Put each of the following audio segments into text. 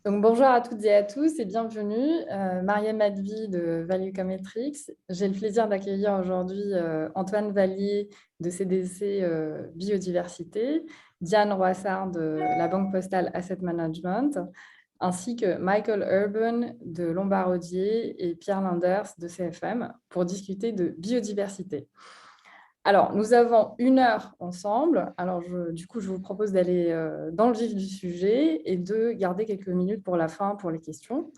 Donc, bonjour à toutes et à tous et bienvenue. Mariam Advi de Value Cometrics. J'ai le plaisir d'accueillir aujourd'hui Antoine Vallier de CDC Biodiversité, Diane Roissard de la Banque Postale Asset Management, ainsi que Michael Urban de Lombard-Odier et Pierre Linders de CFM pour discuter de biodiversité. Alors, nous avons 1 heure ensemble. Alors, du coup, je vous propose d'aller dans le vif du sujet et de garder quelques minutes pour la fin pour les questions.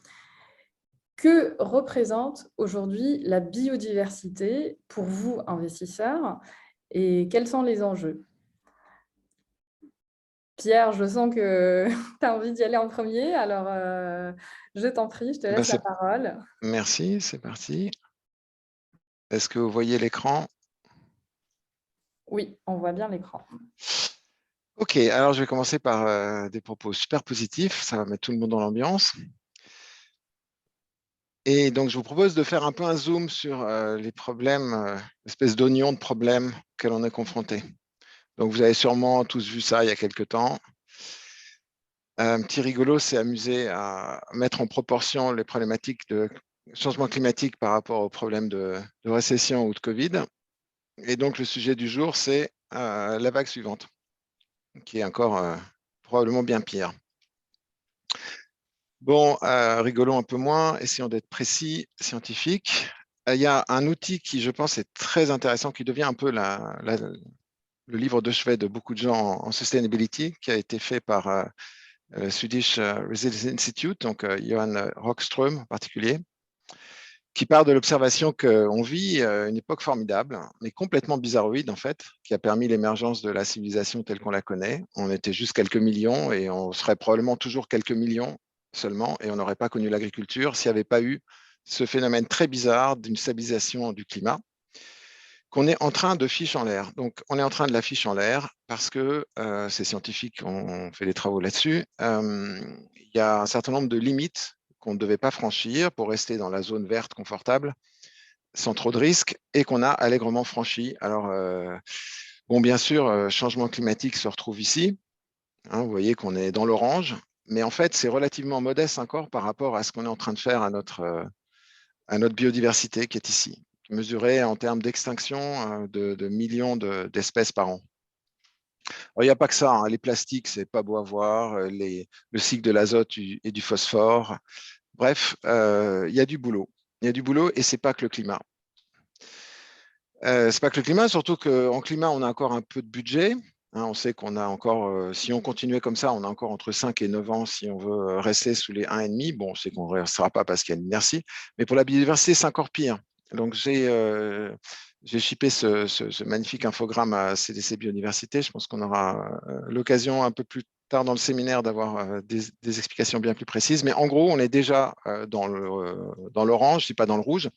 Que représente aujourd'hui la biodiversité pour vous, investisseurs, et quels sont les enjeux? Pierre, je sens que tu as envie d'y aller en premier, alors je t'en prie, je te Ben, laisse la c'est parole. Merci, c'est parti. Est-ce que vous voyez l'écran? Oui, on voit bien l'écran. Ok, alors je vais commencer par des propos super positifs, ça va mettre tout le monde dans l'ambiance. Et donc, je vous propose de faire un peu un zoom sur les problèmes, espèce d'oignon de problèmes auxquels on est confronté. Donc, vous avez sûrement tous vu ça il y a quelques temps. Un petit rigolo s'est amusé à mettre en proportion les problématiques de changement climatique par rapport aux problèmes de récession ou de Covid. Et donc, le sujet du jour, c'est la vague suivante, qui est encore probablement bien pire. Bon, rigolons un peu moins, essayons d'être précis, scientifiques. Il y a un outil qui, je pense, est très intéressant, qui devient un peu le livre de chevet de beaucoup de gens en sustainability, qui a été fait par le Swedish Resilience Institute, donc Johan Rockström en particulier, qui part de l'observation qu'on vit une époque formidable, mais complètement bizarroïde en fait, qui a permis l'émergence de la civilisation telle qu'on la connaît. On était juste quelques millions et on serait probablement toujours quelques millions seulement, et on n'aurait pas connu l'agriculture s'il n'y avait pas eu ce phénomène très bizarre d'une stabilisation du climat qu'on est en train de fiche en l'air. Donc, on est en train de la fiche en l'air parce que ces scientifiques ont fait des travaux là-dessus. Il y a un certain nombre de limites qu'on ne devait pas franchir pour rester dans la zone verte confortable sans trop de risques et qu'on a allègrement franchi. Alors, bon, bien sûr, changement climatique se retrouve ici. Hein, vous voyez qu'on est dans l'orange, mais en fait, c'est relativement modeste encore par rapport à ce qu'on est en train de faire à notre biodiversité qui est ici, mesurée en termes d'extinction de millions d'espèces par an. Alors, il n'y a pas que ça, hein. Les plastiques, c'est pas beau à voir, le cycle de l'azote et du phosphore. Bref, il y a du boulot. Il y a du boulot et c'est pas que le climat. C'est pas que le climat, surtout qu'en climat, on a encore un peu de budget. Hein, on sait qu'on a encore, si on continuait comme ça, on a encore entre 5 et 9 ans si on veut rester sous les 1,5. Bon, c'est qu'on ne restera pas parce qu'il y a l'inertie. Mais pour la biodiversité, c'est encore pire. Donc, j'ai shippé ce magnifique infogramme à CDC Biodiversité. Je pense qu'on aura l'occasion un peu plus tard dans le séminaire d'avoir des explications bien plus précises. Mais en gros, on est déjà dans l'orange, si pas dans le rouge.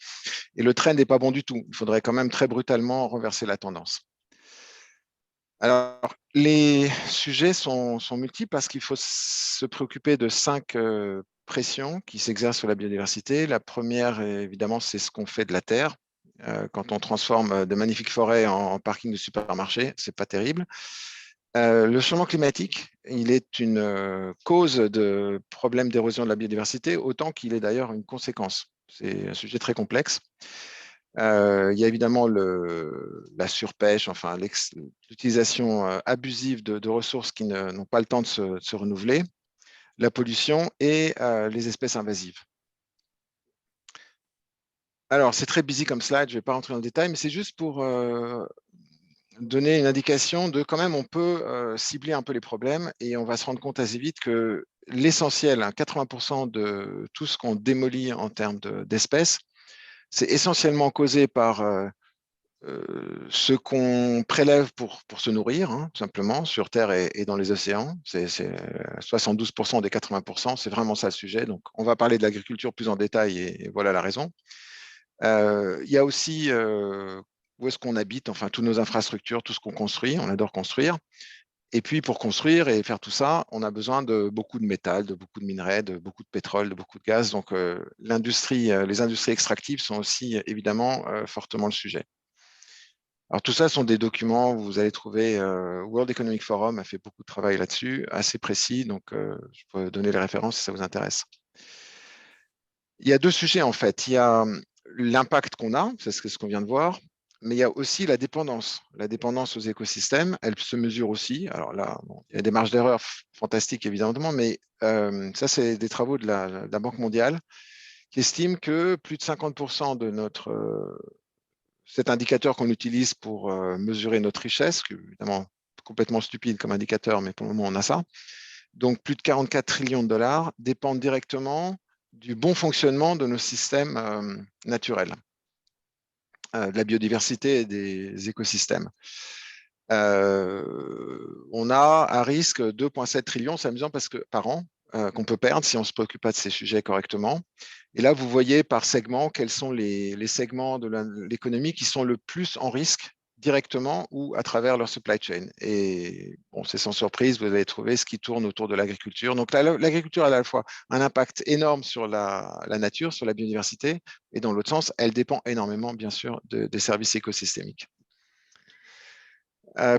Et le trend n'est pas bon du tout. Il faudrait quand même très brutalement renverser la tendance. Alors, les sujets sont multiples parce qu'il faut se préoccuper de 5 pressions qui s'exercent sur la biodiversité. La première, évidemment, c'est ce qu'on fait de la terre. Quand on transforme de magnifiques forêts en parking de supermarché, c'est pas terrible. Le changement climatique, il est une cause de problèmes d'érosion de la biodiversité, autant qu'il est d'ailleurs une conséquence. C'est un sujet très complexe. Il y a évidemment la surpêche, enfin l'utilisation abusive de ressources qui n'ont pas le temps de se renouveler, la pollution et les espèces invasives. Alors, c'est très busy comme slide, je ne vais pas rentrer dans le détail, mais c'est juste pour donner une indication de quand même on peut cibler un peu les problèmes et on va se rendre compte assez vite que l'essentiel, 80% de tout ce qu'on démolit en termes d'espèces, c'est essentiellement causé par ce qu'on prélève pour se nourrir, hein, tout simplement, sur Terre et dans les océans. C'est 72% des 80%, c'est vraiment ça le sujet. Donc, on va parler de l'agriculture plus en détail et voilà la raison. Il y a aussi où est-ce qu'on habite, enfin, toutes nos infrastructures, tout ce qu'on construit, on adore construire. Et puis, pour construire et faire tout ça, on a besoin de beaucoup de métal, de beaucoup de minerais, de beaucoup de pétrole, de beaucoup de gaz. Donc, les industries extractives sont aussi évidemment fortement le sujet. Alors tout ça sont des documents, vous allez trouver, World Economic Forum a fait beaucoup de travail là-dessus, assez précis, donc je peux donner les références si ça vous intéresse. Il y a deux sujets en fait. Il y a l'impact qu'on a, c'est ce qu'on vient de voir, mais il y a aussi la dépendance. La dépendance aux écosystèmes, elle se mesure aussi. Alors là, bon, il y a des marges d'erreur fantastiques évidemment, mais ça, c'est des travaux de la Banque mondiale qui estiment que plus de 50% de cet indicateur qu'on utilise pour mesurer notre richesse, qui est évidemment complètement stupide comme indicateur, mais pour le moment, on a ça. Donc, plus de 44 trillions de dollars dépendent directement du bon fonctionnement de nos systèmes naturels, de la biodiversité et des écosystèmes. On a à risque 2,7 trillions, c'est amusant parce que par an, qu'on peut perdre si on ne se préoccupe pas de ces sujets correctement. Et là, vous voyez par segment quels sont les segments de l'économie qui sont le plus en risque directement ou à travers leur supply chain. Et bon, c'est sans surprise, vous allez trouver ce qui tourne autour de l'agriculture. Donc l'agriculture a à la fois un impact énorme sur la nature, sur la biodiversité, et dans l'autre sens, elle dépend énormément, bien sûr, des services écosystémiques.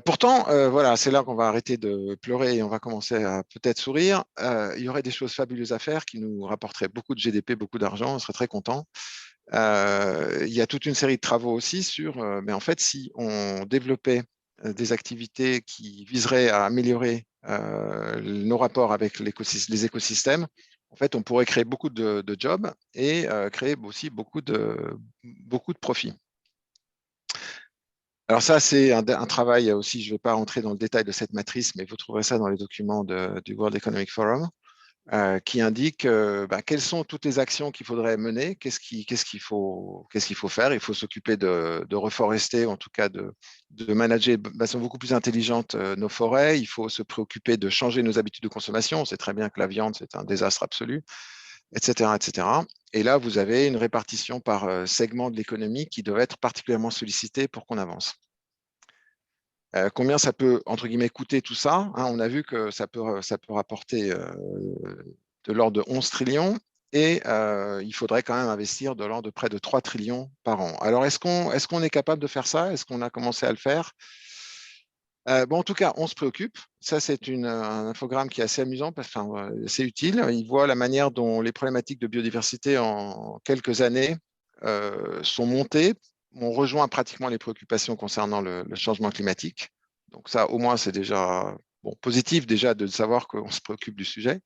Pourtant, voilà, c'est là qu'on va arrêter de pleurer et on va commencer à peut-être sourire. Il y aurait des choses fabuleuses à faire qui nous rapporteraient beaucoup de GDP, beaucoup d'argent, on serait très content. Il y a toute une série de travaux aussi sur, mais en fait, si on développait des activités qui viseraient à améliorer nos rapports avec les écosystèmes, en fait, on pourrait créer beaucoup de jobs et créer aussi beaucoup de profits. Alors ça, c'est un travail aussi, je ne vais pas rentrer dans le détail de cette matrice, mais vous trouverez ça dans les documents du World Economic Forum, qui indique quelles sont toutes les actions qu'il faudrait mener, qu'est-ce qu'il faut faire. Il faut s'occuper de reforester, en tout cas de manager de façon beaucoup plus intelligente nos forêts. Il faut se préoccuper de changer nos habitudes de consommation. On sait très bien que la viande, c'est un désastre absolu, etc., etc. Et là, vous avez une répartition par segment de l'économie qui doit être particulièrement sollicitée pour qu'on avance. Combien ça peut, entre guillemets, coûter tout ça, hein? On a vu que ça peut rapporter de l'ordre de 11 trillions et il faudrait quand même investir de l'ordre de près de 3 trillions par an. Alors, est-ce qu'on est capable de faire ça? Est-ce qu'on a commencé à le faire? Bon, en tout cas, on se préoccupe. Ça, c'est un infogramme qui est assez amusant, enfin, c'est utile. Il voit la manière dont les problématiques de biodiversité en quelques années sont montées. On rejoint pratiquement les préoccupations concernant le changement climatique. Donc ça, au moins, c'est déjà bon, positif déjà de savoir qu'on se préoccupe du sujet.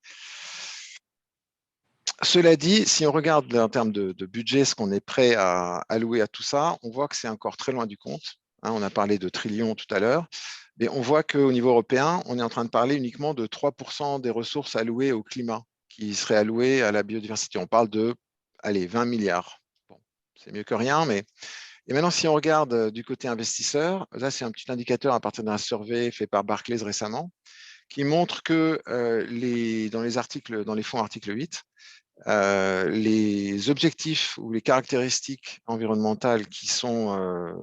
Cela dit, si on regarde en termes de budget ce qu'on est prêt à allouer à tout ça, on voit que c'est encore très loin du compte. Hein, on a parlé de trillions tout à l'heure, mais on voit qu'au niveau européen, on est en train de parler uniquement de 3% des ressources allouées au climat qui seraient allouées à la biodiversité. On parle de, allez, 20 milliards. Bon, c'est mieux que rien, mais... Et maintenant, si on regarde du côté investisseur, là, c'est un petit indicateur à partir d'un survey fait par Barclays récemment, qui montre que dans les fonds article 8, les objectifs ou les caractéristiques environnementales qui sont,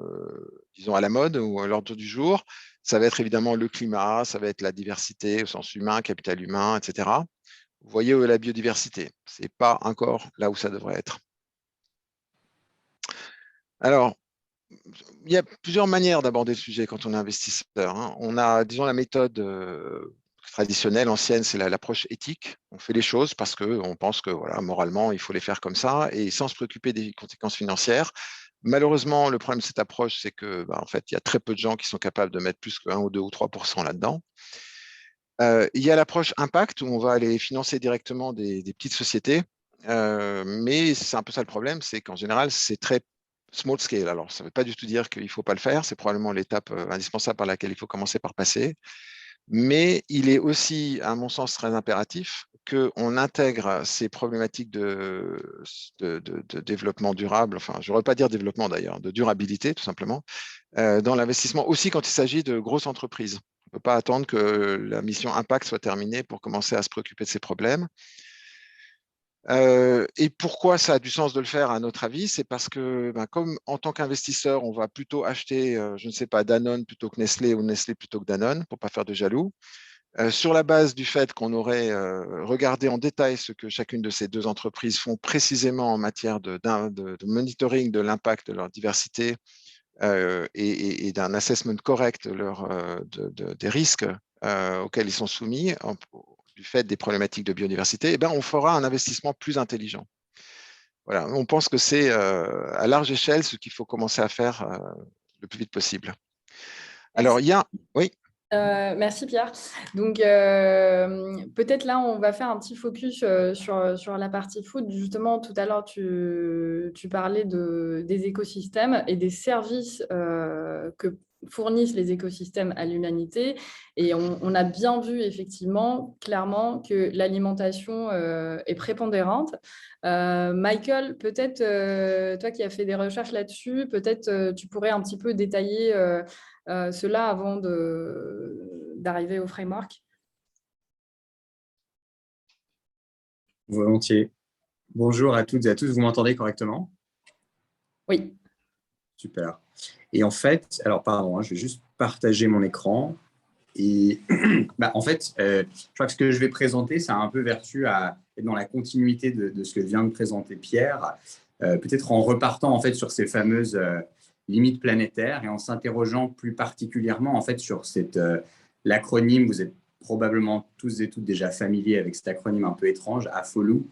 disons, à la mode ou à l'ordre du jour, ça va être évidemment le climat, ça va être la diversité au sens humain, capital humain, etc. Vous voyez la biodiversité, ce n'est pas encore là où ça devrait être. Alors, il y a plusieurs manières d'aborder le sujet quand on est investisseur, hein. On a, disons, la méthode traditionnelle, ancienne, c'est l'approche éthique. On fait les choses parce qu'on pense que voilà, moralement, il faut les faire comme ça et sans se préoccuper des conséquences financières. Malheureusement, le problème de cette approche, c'est que, en fait, il y a très peu de gens qui sont capables de mettre plus que 1 ou 2 ou 3% là-dedans. Il y a l'approche impact où on va aller financer directement des petites sociétés, mais c'est un peu ça le problème, c'est qu'en général, c'est très small scale. Alors, ça ne veut pas du tout dire qu'il ne faut pas le faire, c'est probablement l'étape indispensable par laquelle il faut commencer par passer. Mais il est aussi, à mon sens, très impératif qu'on intègre ces problématiques de développement durable, enfin, je ne devrais pas dire développement d'ailleurs, de durabilité tout simplement, dans l'investissement aussi quand il s'agit de grosses entreprises. On ne peut pas attendre que la mission impact soit terminée pour commencer à se préoccuper de ces problèmes. Et pourquoi ça a du sens de le faire, à notre avis? C'est parce que, comme en tant qu'investisseur, on va plutôt acheter, je ne sais pas, Danone plutôt que Nestlé ou Nestlé plutôt que Danone, pour ne pas faire de jaloux, sur la base du fait qu'on aurait regardé en détail ce que chacune de ces deux entreprises font précisément en matière de monitoring de l'impact de leur diversité et d'un assessment correct des risques auxquels ils sont soumis du fait des problématiques de biodiversité, eh ben, on fera un investissement plus intelligent. Voilà, on pense que c'est à large échelle ce qu'il faut commencer à faire le plus vite possible. Alors, il y a… Oui. Merci Pierre. Donc peut-être là on va faire un petit focus sur la partie food. Justement tout à l'heure tu parlais des écosystèmes et des services que fournissent les écosystèmes à l'humanité et on a bien vu effectivement clairement que l'alimentation est prépondérante. Michael, peut-être toi qui as fait des recherches là-dessus, peut-être tu pourrais un petit peu détailler cela avant d'arriver au framework. Volontiers. Bonjour à toutes et à tous, vous m'entendez correctement? Oui. Super. Et en fait, alors pardon, je vais juste partager mon écran. Et en fait, je crois que ce que je vais présenter, ça a un peu vertu à être dans la continuité de ce que vient de présenter Pierre, peut-être en repartant en fait sur ces fameuses limites planétaires et en s'interrogeant plus particulièrement en fait sur l'acronyme. Vous êtes probablement tous et toutes déjà familiers avec cet acronyme un peu étrange, AFOLU,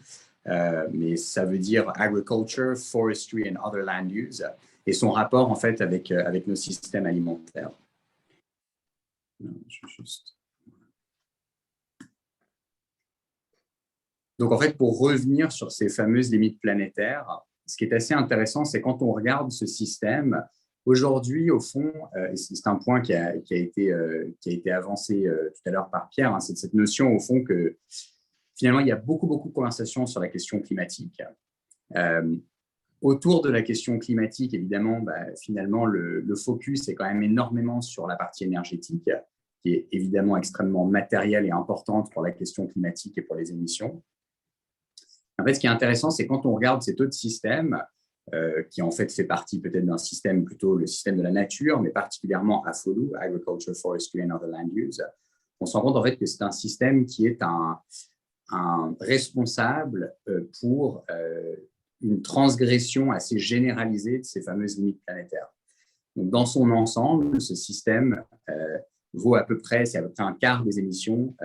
mais ça veut dire Agriculture, Forestry and Other Land Use, et son rapport en fait avec nos systèmes alimentaires. Donc, en fait, pour revenir sur ces fameuses limites planétaires, ce qui est assez intéressant, c'est quand on regarde ce système, aujourd'hui, au fond, et c'est un point qui a été avancé tout à l'heure par Pierre, c'est cette notion, au fond, que finalement, il y a beaucoup de conversations sur la question climatique. Autour de la question climatique, évidemment, finalement, le focus est quand même énormément sur la partie énergétique, qui est évidemment extrêmement matérielle et importante pour la question climatique et pour les émissions. En fait, ce qui est intéressant, c'est quand on regarde cet autre système, qui en fait fait partie peut-être d'un système plutôt le système de la nature, mais particulièrement AFOLU, Agriculture, Forestry and Other Land Use, on se rend compte en fait que c'est un système qui est un responsable pour une transgression assez généralisée de ces fameuses limites planétaires. Donc, dans son ensemble, ce système vaut à peu près un quart des émissions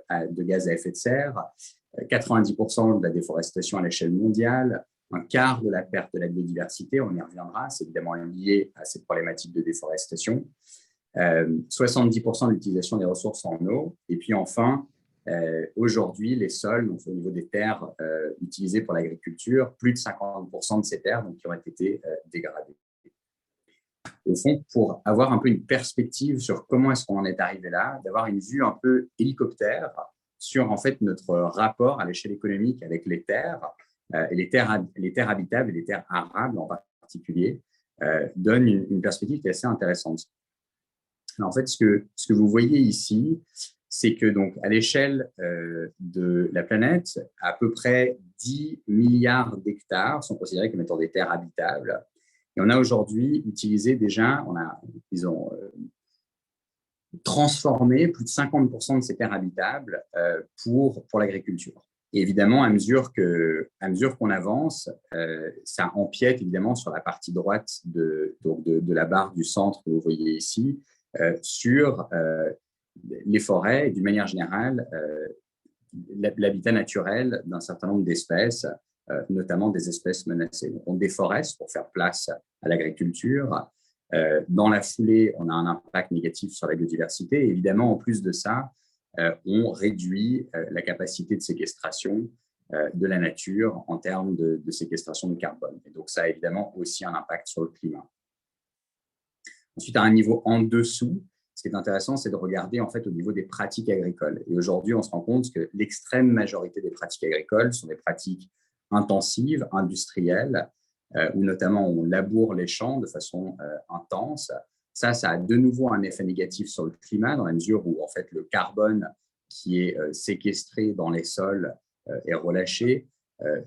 de gaz à effet de serre, 90% de la déforestation à l'échelle mondiale, un quart de la perte de la biodiversité, on y reviendra, c'est évidemment lié à cette problématique de déforestation, 70% de l'utilisation des ressources en eau, et puis enfin, aujourd'hui, les sols, donc au niveau des terres utilisées pour l'agriculture, plus de 50% de ces terres donc, qui ont été dégradées. Au fond, pour avoir un peu une perspective sur comment est-ce qu'on en est arrivé là, d'avoir une vue un peu hélicoptère sur en fait notre rapport à l'échelle économique avec les terres, et les terres habitables et les terres arables en particulier, donne une perspective qui est assez intéressante. Alors, en fait, ce que vous voyez ici, c'est que donc à l'échelle de la planète, à peu près 10 milliards d'hectares sont considérés comme étant des terres habitables. Et on a aujourd'hui utilisé déjà, ils ont transformé plus de 50% de ces terres habitables pour l'agriculture. Et évidemment, à mesure qu'on avance, ça empiète évidemment sur la partie droite de la barre du centre que vous voyez ici, sur les forêts et d'une manière générale, l'habitat naturel d'un certain nombre d'espèces, notamment des espèces menacées. Donc, on déforeste pour faire place à l'agriculture. Dans la foulée, on a un impact négatif sur la biodiversité. Et évidemment, en plus de ça, on réduit la capacité de séquestration de la nature en termes de séquestration de carbone. Et donc, ça a évidemment aussi un impact sur le climat. Ensuite, à un niveau en dessous, ce qui est intéressant, c'est de regarder en fait au niveau des pratiques agricoles. Et aujourd'hui, on se rend compte que l'extrême majorité des pratiques agricoles sont des pratiques intensives, industrielles, où notamment on laboure les champs de façon intense. Ça a de nouveau un effet négatif sur le climat, dans la mesure où en fait, le carbone qui est séquestré dans les sols et relâché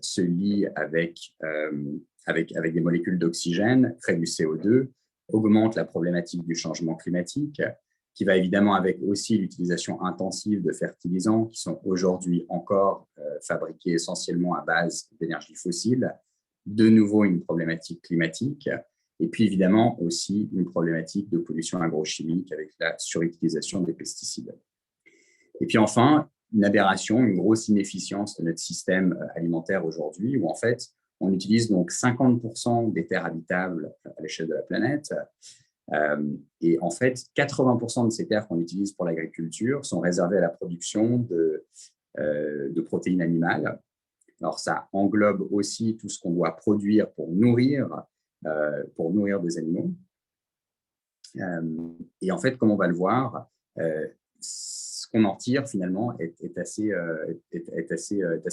se lie avec des molécules d'oxygène, crée du CO2, augmente la problématique du changement climatique, qui va évidemment avec aussi l'utilisation intensive de fertilisants qui sont aujourd'hui encore fabriqués essentiellement à base d'énergie fossile, de nouveau une problématique climatique. Et puis évidemment aussi une problématique de pollution agrochimique avec la surutilisation des pesticides. Et puis enfin, une aberration, une grosse inefficience de notre système alimentaire aujourd'hui, où en fait, on utilise donc 50% des terres habitables à l'échelle de la planète. Et en fait, 80% de ces terres qu'on utilise pour l'agriculture sont réservées à la production de protéines animales. Alors, ça englobe aussi tout ce qu'on doit produire pour nourrir des animaux. Et en fait, comme on va le voir, ce qu'on en tire finalement est assez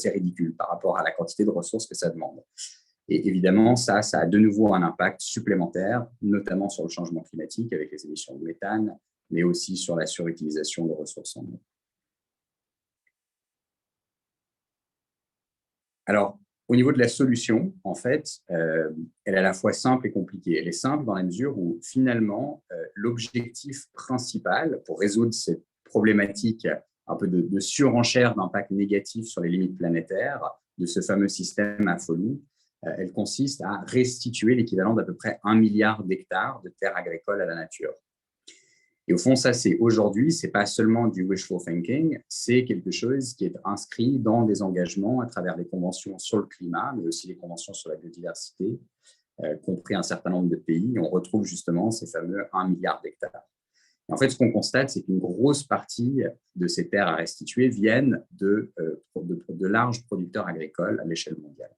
ridicule par rapport à la quantité de ressources que ça demande. Et évidemment, ça a de nouveau un impact supplémentaire, notamment sur le changement climatique avec les émissions de méthane, mais aussi sur la surutilisation de ressources en eau. Alors, au niveau de la solution, en fait, elle est à la fois simple et compliquée. Elle est simple dans la mesure où, finalement, l'objectif principal pour résoudre cette problématique un peu de surenchère d'impact négatif sur les limites planétaires de ce fameux système à Folou, elle consiste à restituer l'équivalent d'à peu près 1 milliard d'hectares de terres agricoles à la nature. Et au fond, ça, c'est aujourd'hui, ce n'est pas seulement du wishful thinking, c'est quelque chose qui est inscrit dans des engagements à travers les conventions sur le climat, mais aussi les conventions sur la biodiversité, compris un certain nombre de pays. On retrouve justement ces fameux 1 milliard d'hectares. Et en fait, ce qu'on constate, c'est qu'une grosse partie de ces terres à restituer viennent de larges producteurs agricoles à l'échelle mondiale.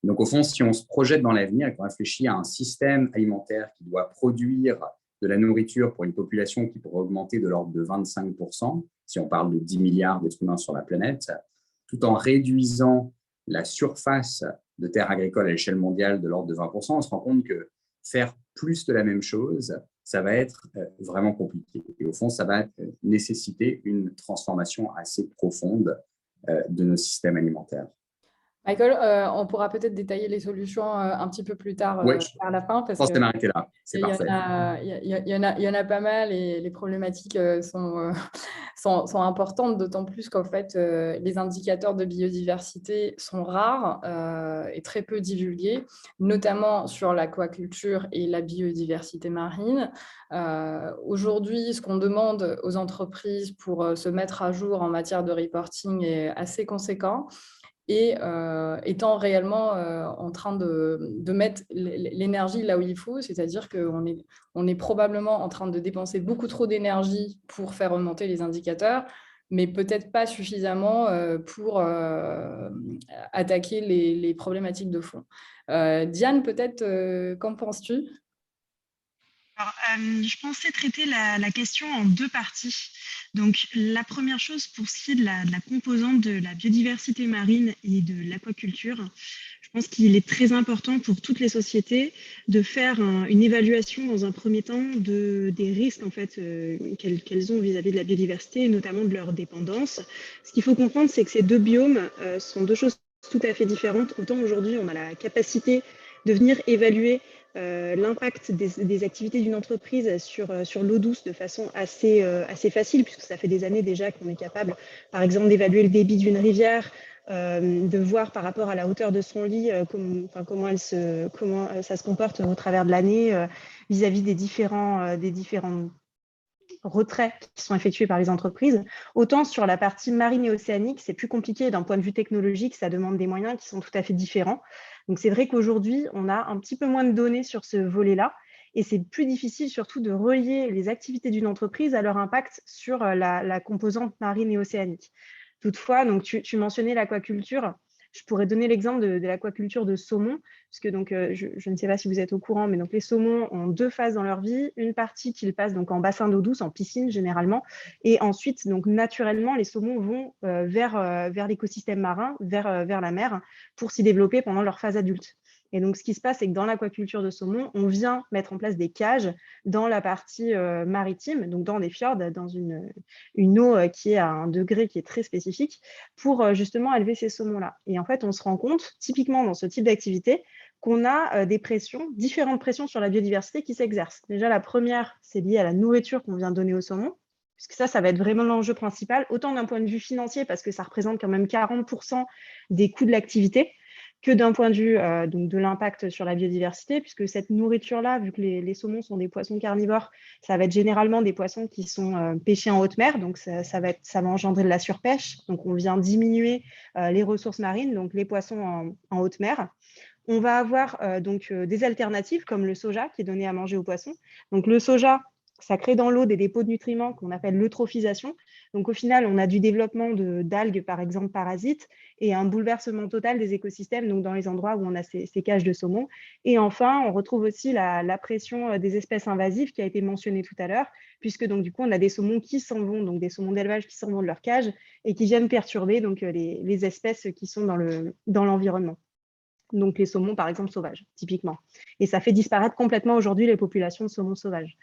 Donc, au fond, si on se projette dans l'avenir et qu'on réfléchit à un système alimentaire qui doit produire de la nourriture pour une population qui pourrait augmenter de l'ordre de 25%, si on parle de 10 milliards d'êtres humains sur la planète, tout en réduisant la surface de terres agricoles à l'échelle mondiale de l'ordre de 20%, on se rend compte que faire plus de la même chose, ça va être vraiment compliqué. Et au fond, ça va nécessiter une transformation assez profonde de nos systèmes alimentaires. Michael, on pourra peut-être détailler les solutions un petit peu plus tard vers la fin. Je pense que m'arrêter là, c'est parfait. Il y en a pas mal et les problématiques sont importantes, d'autant plus qu'en fait, les indicateurs de biodiversité sont rares et très peu divulgués, notamment sur l'aquaculture et la biodiversité marine. Aujourd'hui, ce qu'on demande aux entreprises pour se mettre à jour en matière de reporting est assez conséquent. Et étant réellement en train de mettre l'énergie là où il faut, c'est-à-dire qu'on est probablement en train de dépenser beaucoup trop d'énergie pour faire remonter les indicateurs, mais peut-être pas suffisamment pour attaquer les problématiques de fond. Diane, peut-être, qu'en penses-tu ? Alors, je pensais traiter la question en 2 parties. Donc, la première chose, pour ce qui est de la composante de la biodiversité marine et de l'aquaculture, je pense qu'il est très important pour toutes les sociétés de faire une évaluation dans un premier temps des risques en fait, qu'elles ont vis-à-vis de la biodiversité, et notamment de leur dépendance. Ce qu'il faut comprendre, c'est que ces 2 biomes sont 2 choses tout à fait différentes. Autant aujourd'hui, on a la capacité de venir évaluer l'impact des activités d'une entreprise sur l'eau douce de façon assez facile, puisque ça fait des années déjà qu'on est capable, par exemple, d'évaluer le débit d'une rivière, de voir par rapport à la hauteur de son lit comment ça se comporte au travers de l'année vis-à-vis des différents retraits qui sont effectués par les entreprises. Autant sur la partie marine et océanique, c'est plus compliqué d'un point de vue technologique, ça demande des moyens qui sont tout à fait différents. Donc c'est vrai qu'aujourd'hui, on a un petit peu moins de données sur ce volet-là, et c'est plus difficile surtout de relier les activités d'une entreprise à leur impact sur la composante marine et océanique. Toutefois, donc tu mentionnais l'aquaculture. Je pourrais donner l'exemple de l'aquaculture de saumon, puisque donc, je ne sais pas si vous êtes au courant, mais donc les saumons ont 2 phases dans leur vie. Une partie qu'ils passent donc en bassin d'eau douce, en piscine généralement, et ensuite, donc naturellement, les saumons vont vers l'écosystème marin, vers la mer, pour s'y développer pendant leur phase adulte. Et donc, ce qui se passe, c'est que dans l'aquaculture de saumon, on vient mettre en place des cages dans la partie maritime, donc dans des fjords, dans une eau qui est à un degré qui est très spécifique, pour justement élever ces saumons-là. Et en fait, on se rend compte, typiquement dans ce type d'activité, qu'on a des pressions, différentes pressions sur la biodiversité qui s'exercent. Déjà, la première, c'est lié à la nourriture qu'on vient donner aux saumons, puisque ça va être vraiment l'enjeu principal, autant d'un point de vue financier, parce que ça représente quand même 40% des coûts de l'activité, que d'un point de vue donc de l'impact sur la biodiversité, puisque cette nourriture-là, vu que les saumons sont des poissons carnivores, ça va être généralement des poissons qui sont pêchés en haute mer, donc ça va engendrer de la surpêche. Donc, on vient diminuer les ressources marines, donc les poissons en haute mer. On va avoir des alternatives comme le soja qui est donné à manger aux poissons. Donc, le soja, ça crée dans l'eau des dépôts de nutriments qu'on appelle l'eutrophisation. Donc, au final, on a du développement d'algues, par exemple, parasites, et un bouleversement total des écosystèmes, donc dans les endroits où on a ces cages de saumon. Et enfin, on retrouve aussi la pression des espèces invasives qui a été mentionnée tout à l'heure, puisque donc, du coup, on a des saumons qui s'en vont, donc des saumons d'élevage qui s'en vont de leur cage et qui viennent perturber donc, les espèces qui sont dans l'environnement. Donc les saumons, par exemple, sauvages, typiquement. Et ça fait disparaître complètement aujourd'hui les populations de saumons sauvages.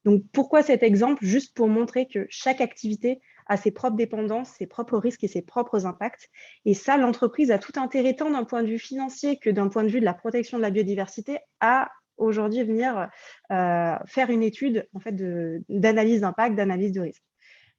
Donc, pourquoi cet exemple? Juste pour montrer que chaque activité a ses propres dépendances, ses propres risques et ses propres impacts. Et ça, l'entreprise a tout intérêt, tant d'un point de vue financier que d'un point de vue de la protection de la biodiversité, à aujourd'hui venir faire une étude en fait, d'analyse d'impact, d'analyse de risque.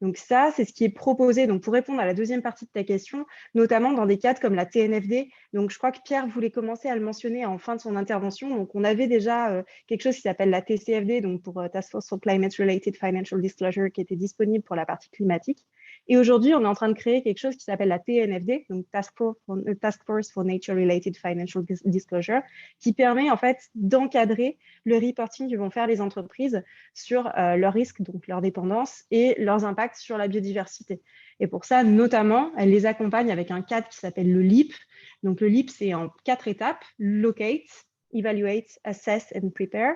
Donc ça, c'est ce qui est proposé donc, pour répondre à la deuxième partie de ta question, notamment dans des cadres comme la TNFD. Donc, je crois que Pierre voulait commencer à le mentionner en fin de son intervention. Donc, on avait déjà quelque chose qui s'appelle la TCFD, donc pour Task Force for Climate Related Financial Disclosure, qui était disponible pour la partie climatique. Et aujourd'hui, on est en train de créer quelque chose qui s'appelle la TNFD, donc Task Force for Nature Related Financial Disclosure, qui permet en fait d'encadrer le reporting que vont faire les entreprises sur leurs risques, donc leurs dépendances et leurs impacts sur la biodiversité. Et pour ça, notamment, elle les accompagne avec un cadre qui s'appelle le LEAP. Donc le LEAP, c'est en 4 étapes: Locate, Evaluate, Assess and Prepare,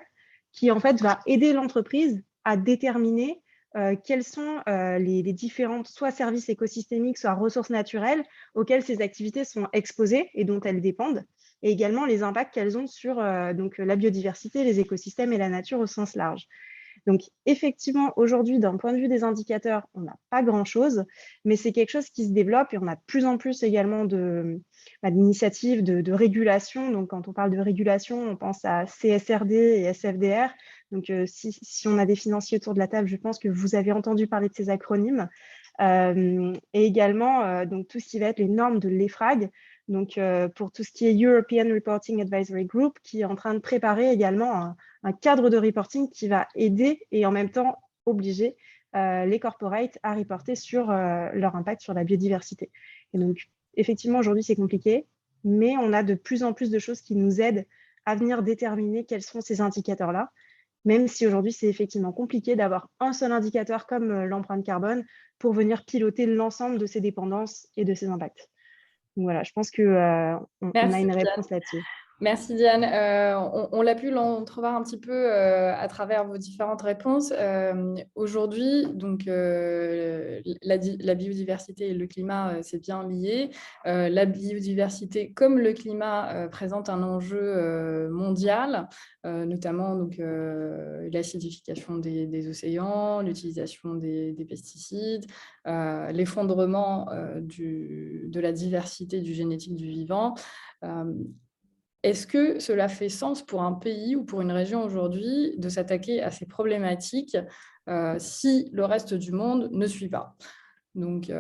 qui en fait va aider l'entreprise à déterminer quels sont les différentes soit services écosystémiques, soit ressources naturelles auxquelles ces activités sont exposées et dont elles dépendent, et également les impacts qu'elles ont sur donc, la biodiversité, les écosystèmes et la nature au sens large. Donc, effectivement, aujourd'hui, d'un point de vue des indicateurs, on n'a pas grand-chose, mais c'est quelque chose qui se développe et on a de plus en plus également d'initiatives de régulation. Donc, quand on parle de régulation, on pense à CSRD et SFDR. Donc, si on a des financiers autour de la table, je pense que vous avez entendu parler de ces acronymes. Et également, donc, tout ce qui va être les normes de l'EFRAG, donc pour tout ce qui est European Reporting Advisory Group, qui est en train de préparer également un cadre de reporting qui va aider et en même temps obliger les corporates à reporter sur leur impact sur la biodiversité. Et donc, effectivement, aujourd'hui, c'est compliqué, mais on a de plus en plus de choses qui nous aident à venir déterminer quels sont ces indicateurs-là, même si aujourd'hui, c'est effectivement compliqué d'avoir un seul indicateur comme l'empreinte carbone pour venir piloter l'ensemble de ces dépendances et de ces impacts. Donc voilà, je pense qu'on a une réponse là-dessus. Merci Diane. On l'a pu l'entrevoir un petit peu à travers vos différentes réponses. Aujourd'hui, donc la biodiversité et le climat, c'est bien lié. La biodiversité, comme le climat, présente un enjeu mondial, notamment donc l'acidification des océans, l'utilisation des pesticides, l'effondrement de la diversité du génétique du vivant. Est-ce que cela fait sens pour un pays ou pour une région aujourd'hui de s'attaquer à ces problématiques si le reste du monde ne suit pas? Donc,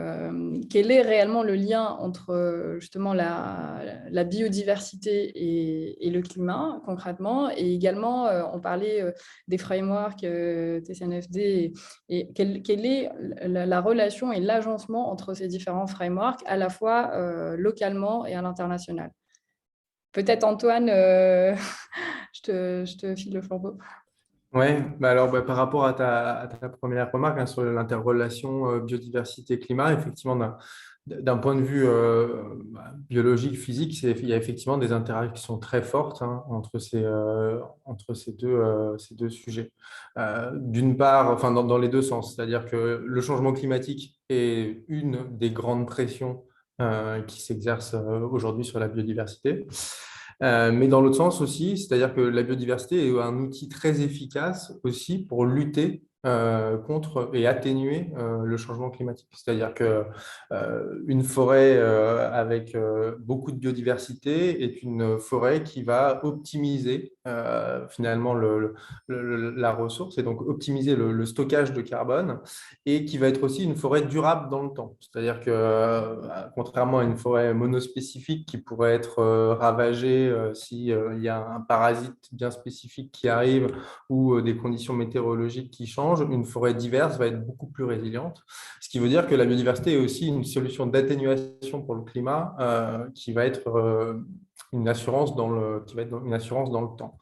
quel est réellement le lien entre justement la biodiversité et le climat concrètement? Et également, on parlait des frameworks TCNFD et quelle est la relation et l'agencement entre ces différents frameworks à la fois localement et à l'international? Peut-être Antoine, je te file le flambeau. Oui, alors par rapport à ta première remarque sur l'interrelation biodiversité-climat, effectivement, d'un point de vue biologique, physique, il y a effectivement des interactions très fortes entre ces deux sujets. D'une part, enfin, dans les deux sens, c'est-à-dire que le changement climatique est une des grandes pressions qui s'exercent aujourd'hui sur la biodiversité. Mais dans l'autre sens aussi, c'est-à-dire que la biodiversité est un outil très efficace aussi pour lutter contre et atténuer le changement climatique. C'est-à-dire que une forêt avec beaucoup de biodiversité est une forêt qui va optimiser finalement la ressource et donc optimiser le stockage de carbone et qui va être aussi une forêt durable dans le temps. C'est-à-dire que contrairement à une forêt monospécifique qui pourrait être ravagée si il y a un parasite bien spécifique qui arrive ou des conditions météorologiques qui changent, une forêt diverse va être beaucoup plus résiliente. Ce qui veut dire que la biodiversité est aussi une solution d'atténuation pour le climat qui va être une assurance une assurance dans le temps.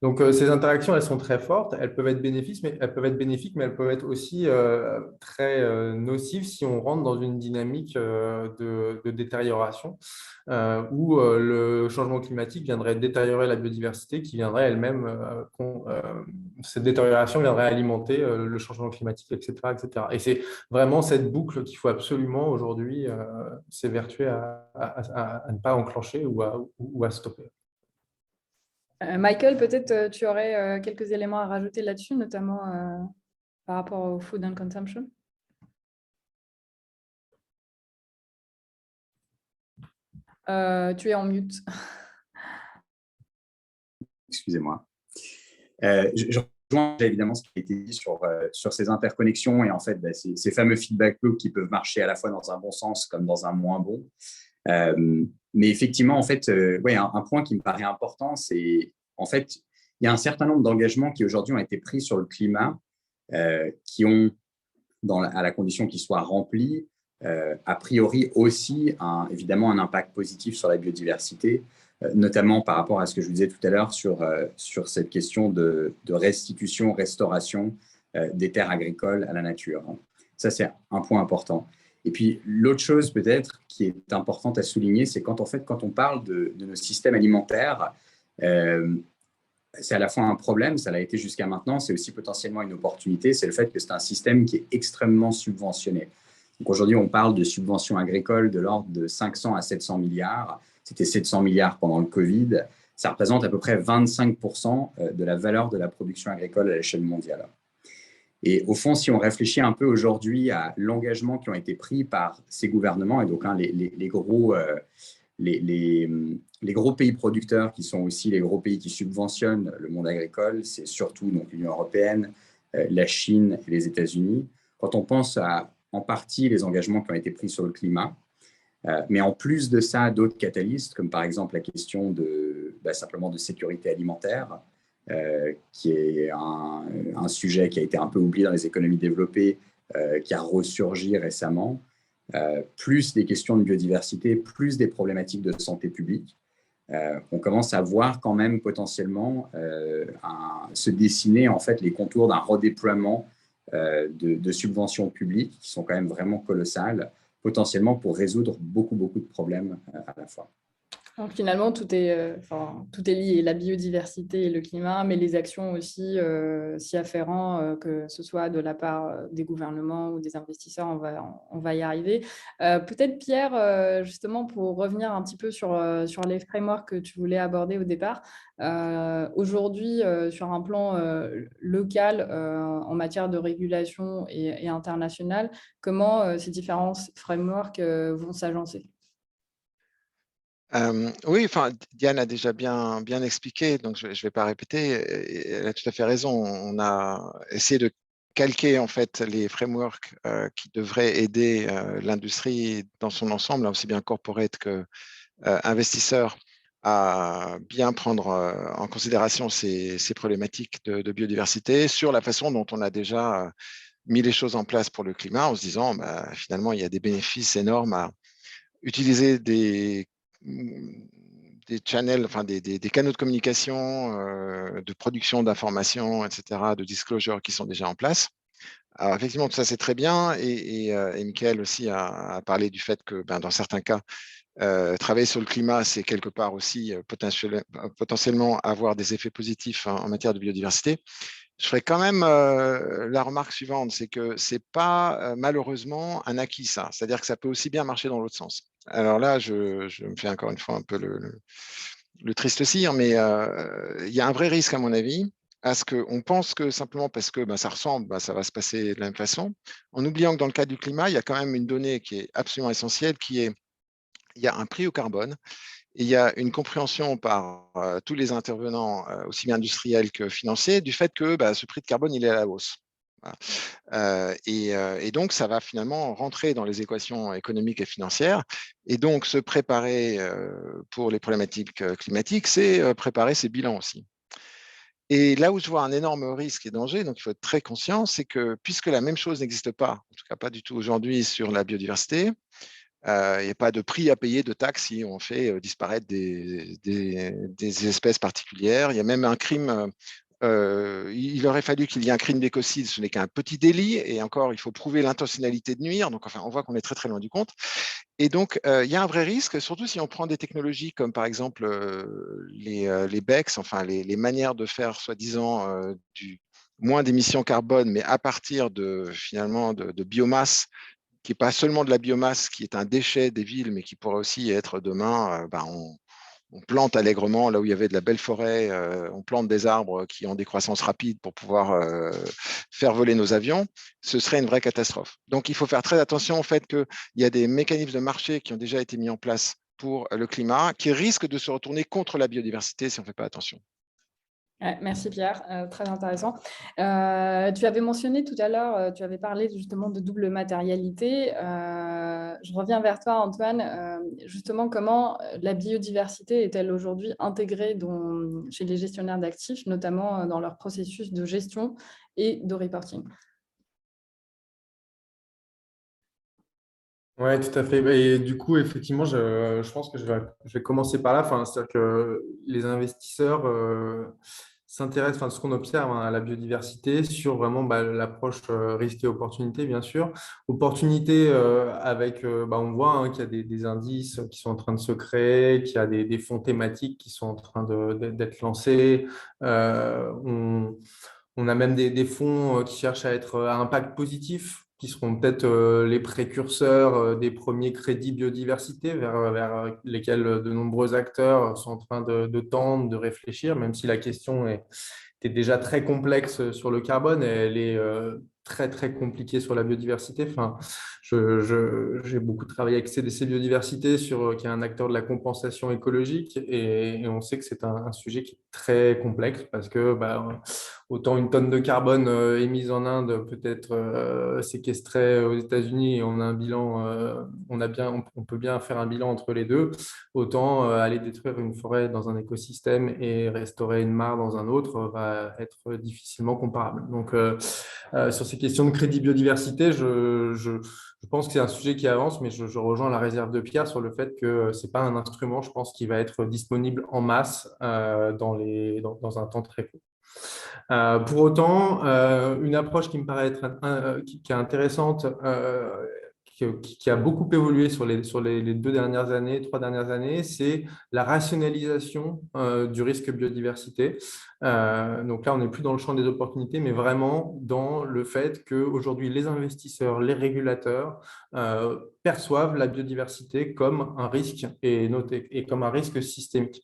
Donc, ces interactions, elles sont très fortes. Elles peuvent être bénéfiques, mais elles peuvent être aussi très nocives si on rentre dans une dynamique de détérioration où le changement climatique viendrait détériorer la biodiversité qui viendrait elle-même, cette détérioration viendrait alimenter le changement climatique, etc., etc. Et c'est vraiment cette boucle qu'il faut absolument aujourd'hui s'évertuer à ne pas enclencher ou à stopper. Michael, peut-être tu aurais quelques éléments à rajouter là-dessus, notamment par rapport au food and consumption. Tu es en mute. Excusez-moi. Je rejoins évidemment ce qui a été dit sur ces interconnexions et en fait ces fameux feedback loops qui peuvent marcher à la fois dans un bon sens comme dans un moins bon. Mais effectivement, en fait, un point qui me paraît important, c'est en fait, il y a un certain nombre d'engagements qui aujourd'hui ont été pris sur le climat qui ont, à la condition qu'ils soient remplis, a priori aussi évidemment un impact positif sur la biodiversité, notamment par rapport à ce que je vous disais tout à l'heure sur cette question de restitution, restauration des terres agricoles à la nature. Ça, c'est un point important. Et puis, l'autre chose peut-être qui est importante à souligner, c'est quand on parle de nos systèmes alimentaires, c'est à la fois un problème, ça l'a été jusqu'à maintenant, c'est aussi potentiellement une opportunité, c'est le fait que c'est un système qui est extrêmement subventionné. Donc aujourd'hui, on parle de subventions agricoles de l'ordre de 500 à 700 milliards. C'était 700 milliards pendant le Covid. Ça représente à peu près 25% de la valeur de la production agricole à l'échelle mondiale. Et au fond, si on réfléchit un peu aujourd'hui à l'engagement qui ont été pris par ces gouvernements, et donc les gros pays producteurs qui sont aussi les gros pays qui subventionnent le monde agricole, c'est surtout l'Union européenne, la Chine et les États-Unis. Quand on pense en partie les engagements qui ont été pris sur le climat, mais en plus de ça, d'autres catalystes, comme par exemple la question simplement de sécurité alimentaire, qui est un sujet qui a été un peu oublié dans les économies développées, qui a ressurgi récemment, plus des questions de biodiversité, plus des problématiques de santé publique. On commence à voir quand même potentiellement se dessiner en fait les contours d'un redéploiement de subventions publiques qui sont quand même vraiment colossales, potentiellement pour résoudre beaucoup de problèmes à la fois. Donc finalement, tout est lié, la biodiversité et le climat, mais les actions aussi s'y afférents, que ce soit de la part des gouvernements ou des investisseurs, on va y arriver. Peut-être Pierre, justement pour revenir un petit peu sur les frameworks que tu voulais aborder au départ, aujourd'hui sur un plan local en matière de régulation et internationale, comment ces différents frameworks vont s'agencer ? Oui, enfin, Diane a déjà bien expliqué, donc je ne vais pas répéter. Elle a tout à fait raison. On a essayé de calquer en fait les frameworks qui devraient aider l'industrie dans son ensemble, aussi bien corporate que investisseurs, à bien prendre en considération ces problématiques de biodiversité sur la façon dont on a déjà mis les choses en place pour le climat, en se disant finalement il y a des bénéfices énormes à utiliser des channels, enfin des canaux de communication, de production d'informations, etc., de disclosure qui sont déjà en place. Alors effectivement, tout ça c'est très bien et Michael aussi a parlé du fait que dans certains cas, travailler sur le climat, c'est quelque part aussi potentiellement avoir des effets positifs en matière de biodiversité. Je ferai quand même la remarque suivante, c'est que ce n'est pas malheureusement un acquis ça, c'est-à-dire que ça peut aussi bien marcher dans l'autre sens. Alors là, je me fais encore une fois un peu le triste cire, mais il y a un vrai risque à mon avis à ce qu'on pense que simplement parce que ça ressemble, ça va se passer de la même façon, en oubliant que dans le cas du climat, il y a quand même une donnée qui est absolument essentielle, qui est il y a un prix au carbone et il y a une compréhension par tous les intervenants, aussi bien industriels que financiers, du fait que ce prix de carbone, il est à la hausse. Voilà. Et donc, ça va finalement rentrer dans les équations économiques et financières. Et donc, se préparer pour les problématiques climatiques, c'est préparer ses bilans aussi. Et là où je vois un énorme risque et danger, donc il faut être très conscient, c'est que puisque la même chose n'existe pas, en tout cas pas du tout aujourd'hui sur la biodiversité, il n'y a pas de prix à payer de taxes si on fait disparaître des espèces particulières. Il y a même un crime. Il aurait fallu qu'il y ait un crime d'écocide, ce n'est qu'un petit délit, et encore, il faut prouver l'intentionnalité de nuire. Donc, enfin, on voit qu'on est très, très loin du compte. Et donc, il y a un vrai risque, surtout si on prend des technologies comme, par exemple, les BECS, enfin, les manières de faire, soi-disant, du moins d'émissions carbone, mais à partir finalement, de biomasse, qui n'est pas seulement de la biomasse, qui est un déchet des villes, mais qui pourrait aussi être demain, on plante allègrement là où il y avait de la belle forêt, on plante des arbres qui ont des croissances rapides pour pouvoir faire voler nos avions, ce serait une vraie catastrophe. Donc, il faut faire très attention au fait qu'il y a des mécanismes de marché qui ont déjà été mis en place pour le climat, qui risquent de se retourner contre la biodiversité si on ne fait pas attention. Merci Pierre, très intéressant. Tu avais mentionné tout à l'heure, tu avais parlé justement de double matérialité. Je reviens vers toi Antoine, justement comment la biodiversité est-elle aujourd'hui intégrée chez les gestionnaires d'actifs, notamment dans leur processus de gestion et de reporting? Oui, tout à fait. Et du coup, effectivement, je pense que je vais commencer par là. C'est-à-dire que les investisseurs s'intéressent, ce qu'on observe à la biodiversité sur vraiment l'approche risque et opportunité, bien sûr. Opportunité avec, on voit qu'il y a des indices qui sont en train de se créer, qu'il y a des fonds thématiques qui sont en train d'être lancés. On a même des fonds qui cherchent à être à impact positif, qui seront peut-être les précurseurs des premiers crédits biodiversité vers lesquels de nombreux acteurs sont en train de tendre, de réfléchir, même si la question était déjà très complexe sur le carbone et elle est très, très compliquée sur la biodiversité. J'ai beaucoup travaillé avec CDC Biodiversité, qui est un acteur de la compensation écologique, et on sait que c'est un sujet qui est très complexe parce que autant une tonne de carbone émise en Inde peut être séquestrée aux États-Unis et on a un bilan, on peut bien faire un bilan entre les deux, autant aller détruire une forêt dans un écosystème et restaurer une mare dans un autre va être difficilement comparable. Donc, sur ces questions de crédit biodiversité, je pense que c'est un sujet qui avance, mais je rejoins la réserve de Pierre sur le fait que ce n'est pas un instrument, je pense, qui va être disponible en masse dans un temps très court. Pour autant, une approche qui me paraît qui est intéressante, qui a beaucoup évolué sur les 3 dernières années, c'est la rationalisation du risque biodiversité. Donc là, on n'est plus dans le champ des opportunités, mais vraiment dans le fait qu'aujourd'hui, les investisseurs, les régulateurs perçoivent la biodiversité comme un risque et comme un risque systémique.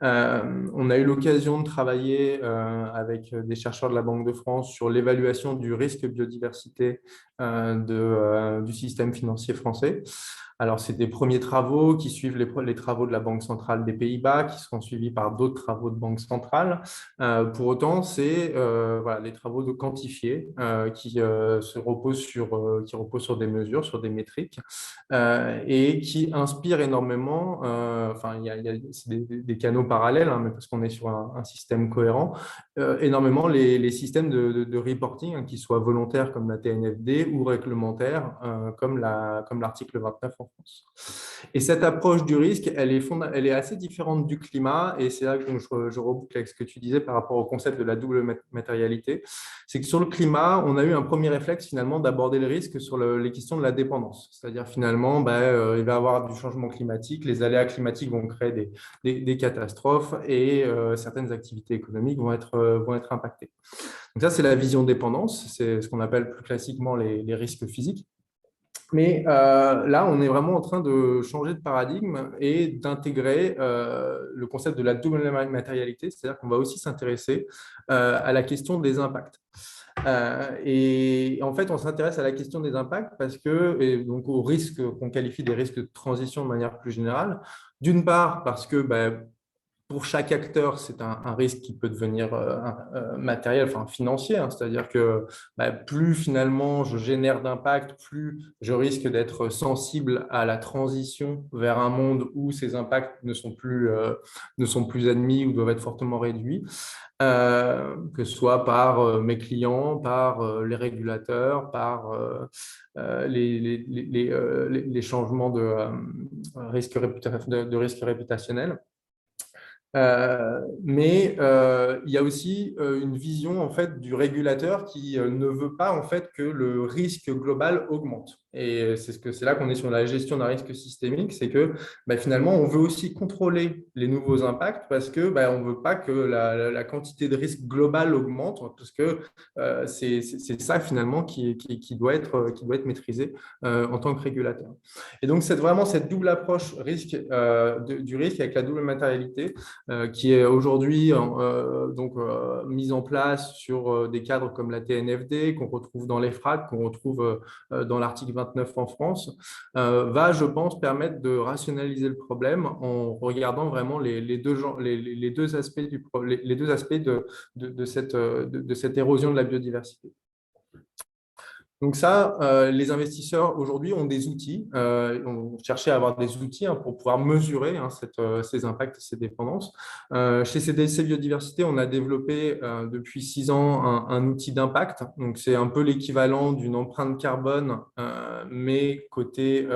On a eu l'occasion de travailler avec des chercheurs de la Banque de France sur l'évaluation du risque biodiversité du système financier français. Alors, c'est des premiers travaux qui suivent les travaux de la Banque centrale des Pays-Bas, qui seront suivis par d'autres travaux de banque centrale. Pour autant, c'est les travaux de quantifiés qui reposent sur des mesures, sur des métriques, et qui inspirent énormément. Il y a des canaux parallèles, mais parce qu'on est sur un système cohérent, énormément les systèmes de reporting, qui soient volontaires comme la TNFD ou réglementaires comme l'article 29 en France. Et cette approche du risque, elle est assez différente du climat, et c'est là que je reboucle avec ce que tu disais par rapport au concept de la double matérialité. C'est que sur le climat, on a eu un premier réflexe finalement d'aborder le risque sur les questions de la dépendance. C'est-à-dire finalement, il va y avoir du changement climatique, les aléas climatiques vont créer des catastrophes et certaines activités économiques vont être impactées. Donc ça, c'est la vision dépendance, c'est ce qu'on appelle plus classiquement les risques physiques. Mais là, on est vraiment en train de changer de paradigme et d'intégrer le concept de la double matérialité, c'est-à-dire qu'on va aussi s'intéresser à la question des impacts. Et en fait, on s'intéresse à la question des impacts parce que, et donc aux risques qu'on qualifie des risques de transition de manière plus générale, d'une part parce que pour chaque acteur, c'est un risque qui peut devenir matériel, enfin financier, hein. C'est-à-dire que plus finalement je génère d'impact, plus je risque d'être sensible à la transition vers un monde où ces impacts ne sont plus admis ou doivent être fortement réduits, que ce soit par mes clients, par les régulateurs, par les changements de risque réputationnel. Mais il y a aussi une vision en fait du régulateur qui ne veut pas en fait que le risque global augmente. Et c'est là qu'on est sur la gestion d'un risque systémique, c'est que finalement on veut aussi contrôler les nouveaux impacts parce que on ne veut pas que la quantité de risque global augmente, parce que c'est ça finalement qui doit être maîtrisé en tant que régulateur. Et donc c'est vraiment cette double approche du risque avec la double matérialité qui est aujourd'hui mise en place sur des cadres comme la TNFD, qu'on retrouve dans l'EFRAG, qu'on retrouve dans l'article 29 en France, va, je pense, permettre de rationaliser le problème en regardant vraiment les deux aspects de cette érosion de la biodiversité. Donc ça, les investisseurs aujourd'hui ont des outils, ont cherché à avoir des outils pour pouvoir mesurer ces impacts et ces dépendances. Chez CDC Biodiversité, on a développé depuis 6 ans un outil d'impact. Donc c'est un peu l'équivalent d'une empreinte carbone, mais côté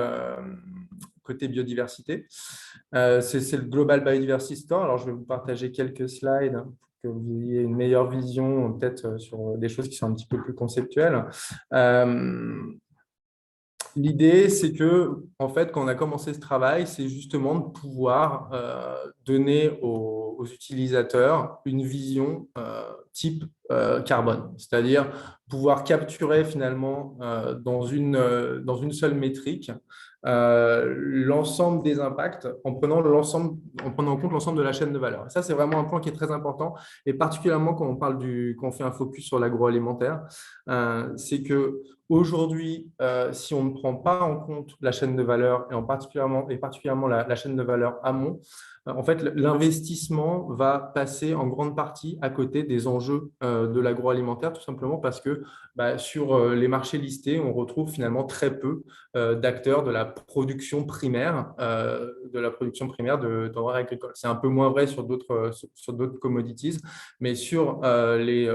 biodiversité. C'est le Global Biodiversity Score. Alors je vais vous partager quelques slides que vous ayez une meilleure vision peut-être sur des choses qui sont un petit peu plus conceptuelles. L'idée, c'est que, en fait, quand on a commencé ce travail, c'est justement de pouvoir donner aux utilisateurs une vision type carbone, c'est-à-dire pouvoir capturer finalement dans une seule métrique l'ensemble des impacts en prenant en compte l'ensemble de la chaîne de valeur. Et ça, c'est vraiment un point qui est très important, et particulièrement quand on fait un focus sur l'agroalimentaire, c'est que aujourd'hui, si on ne prend pas en compte la chaîne de valeur et particulièrement la chaîne de valeur amont, en fait, l'investissement va passer en grande partie à côté des enjeux de l'agroalimentaire, tout simplement parce que sur les marchés listés, on retrouve finalement très peu d'acteurs de la production primaire, de denrées agricoles. C'est un peu moins vrai sur d'autres commodities, mais sur les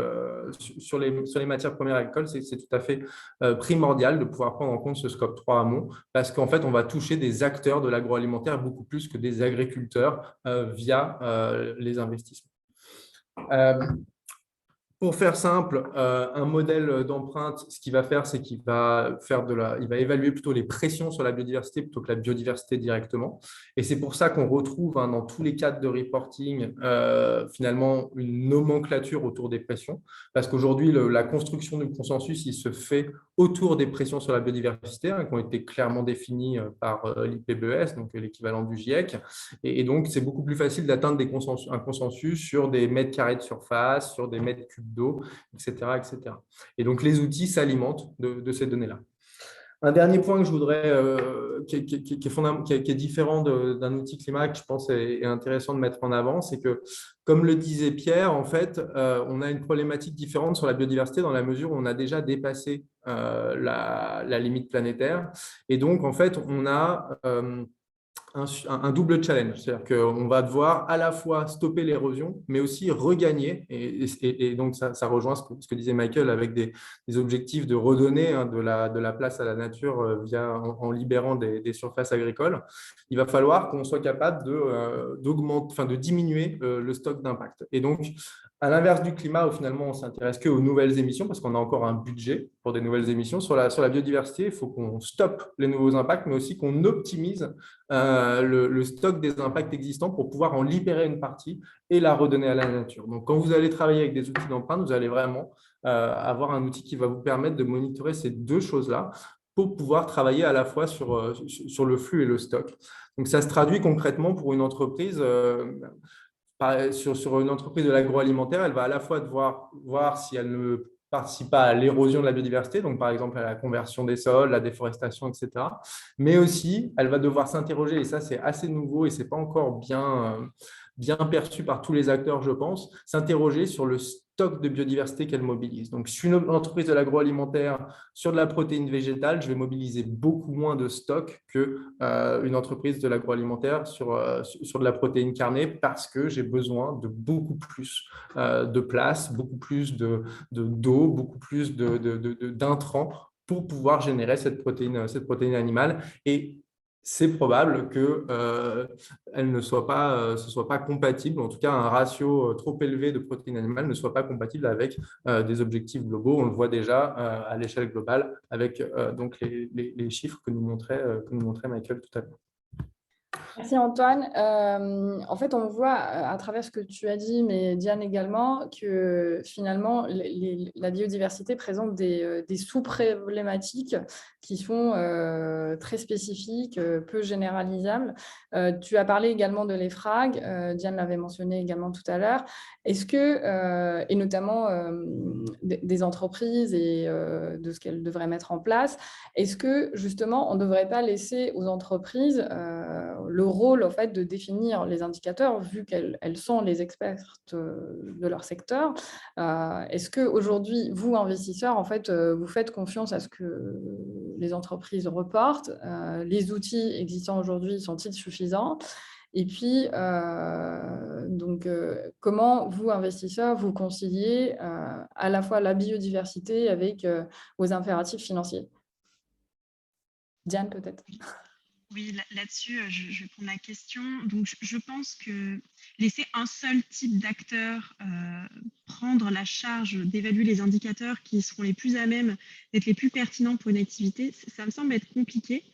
matières premières agricoles, c'est tout à fait primordial de pouvoir prendre en compte ce scope 3 amont, parce qu'en fait, on va toucher des acteurs de l'agroalimentaire beaucoup plus que des agriculteurs via les investissements. Pour faire simple, un modèle d'empreinte, ce qu'il va faire, c'est qu'il va évaluer plutôt les pressions sur la biodiversité plutôt que la biodiversité directement. Et c'est pour ça qu'on retrouve dans tous les cadres de reporting finalement une nomenclature autour des pressions, parce qu'aujourd'hui, la construction du consensus, il se fait autour des pressions sur la biodiversité, qui ont été clairement définies par l'IPBES, donc l'équivalent du GIEC. Et donc, c'est beaucoup plus facile d'atteindre un consensus sur des mètres carrés de surface, sur des mètres cubes d'eau, etc., etc. Et donc, les outils s'alimentent de ces données-là. Un dernier point que je voudrais, qui est différent d'un outil climat que je pense est intéressant de mettre en avant, c'est que, comme le disait Pierre, en fait, on a une problématique différente sur la biodiversité dans la mesure où on a déjà dépassé la limite planétaire. Et donc, en fait, on a un double challenge, c'est-à-dire qu'on va devoir à la fois stopper l'érosion, mais aussi regagner, et donc ça rejoint ce que disait Michael avec des objectifs de redonner de la place à la nature en libérant des surfaces agricoles. Il va falloir qu'on soit capable de diminuer le stock d'impact. Et donc, à l'inverse du climat, où finalement on s'intéresse qu'aux nouvelles émissions, parce qu'on a encore un budget pour des nouvelles émissions, sur la biodiversité, il faut qu'on stoppe les nouveaux impacts, mais aussi qu'on optimise le stock des impacts existants pour pouvoir en libérer une partie et la redonner à la nature. Donc, quand vous allez travailler avec des outils d'empreinte, vous allez vraiment avoir un outil qui va vous permettre de monitorer ces deux choses-là pour pouvoir travailler à la fois sur le flux et le stock. Donc, ça se traduit concrètement pour une entreprise. Sur une entreprise de l'agroalimentaire, elle va à la fois devoir voir si elle ne participe pas à l'érosion de la biodiversité, donc par exemple à la conversion des sols, la déforestation, etc. Mais aussi, elle va devoir s'interroger, et ça c'est assez nouveau et ce n'est pas encore bien perçu par tous les acteurs, je pense, s'interroger sur le stock de biodiversité qu'elle mobilise. Donc, si une entreprise de l'agroalimentaire sur de la protéine végétale, je vais mobiliser beaucoup moins de stock qu'une entreprise de l'agroalimentaire sur de la protéine carnée parce que j'ai besoin de beaucoup plus de place, beaucoup plus d'eau, beaucoup plus d'intrants pour pouvoir générer cette protéine animale. Et c'est probable que ce soit pas compatible, en tout cas un ratio trop élevé de protéines animales ne soit pas compatible avec des objectifs globaux. On le voit déjà à l'échelle globale avec donc les chiffres que nous montrait Michael tout à l'heure. Merci Antoine. En fait, on voit à travers ce que tu as dit, mais Diane également, que finalement, la biodiversité présente des sous-problématiques qui sont très spécifiques, peu généralisables. Tu as parlé également de l'EFRAG, Diane l'avait mentionné également tout à l'heure. Est-ce que, et notamment des entreprises et de ce qu'elles devraient mettre en place, est-ce que justement, on ne devrait pas laisser aux entreprises le rôle en fait, de définir les indicateurs, vu qu'elles sont les expertes de leur secteur? Est-ce qu'aujourd'hui, vous, investisseurs, en fait, vous faites confiance à ce que les entreprises reportent? Les outils existants aujourd'hui sont-ils suffisants? Et puis, comment vous, investisseurs, vous conciliez à la fois la biodiversité avec vos impératifs financiers? Diane, peut-être. Oui, là-dessus, je vais prendre la question. Donc, je pense que laisser un seul type d'acteur prendre la charge d'évaluer les indicateurs qui seront les plus à même d'être les plus pertinents pour une activité, ça me semble être compliqué.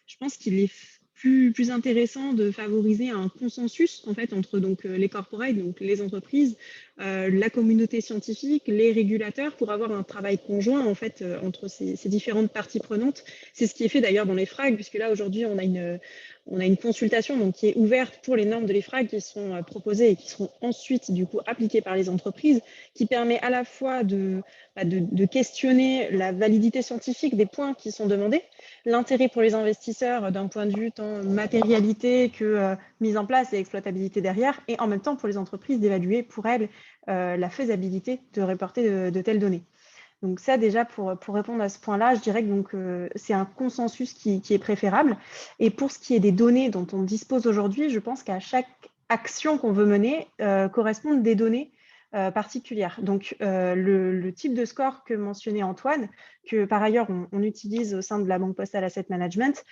Je pense qu'il est plus intéressant de favoriser un consensus en fait entre donc les corporates, donc les entreprises, la communauté scientifique, les régulateurs, pour avoir un travail conjoint en fait entre ces différentes parties prenantes. C'est ce qui est fait d'ailleurs dans les FRAG, puisque là aujourd'hui on a une consultation donc, qui est ouverte pour les normes de l'EFRAG qui sont proposées et qui seront ensuite du coup appliquées par les entreprises, qui permet à la fois de questionner la validité scientifique des points qui sont demandés, l'intérêt pour les investisseurs d'un point de vue tant matérialité que mise en place et exploitabilité derrière, et en même temps pour les entreprises d'évaluer pour elles la faisabilité de reporter de telles données. Donc ça, déjà, pour répondre à ce point-là, je dirais que c'est un consensus qui est préférable. Et pour ce qui est des données dont on dispose aujourd'hui, je pense qu'à chaque action qu'on veut mener, correspondent des données particulières. Donc, le type de score que mentionnait Antoine, que par ailleurs on utilise au sein de la Banque Postale Asset Management,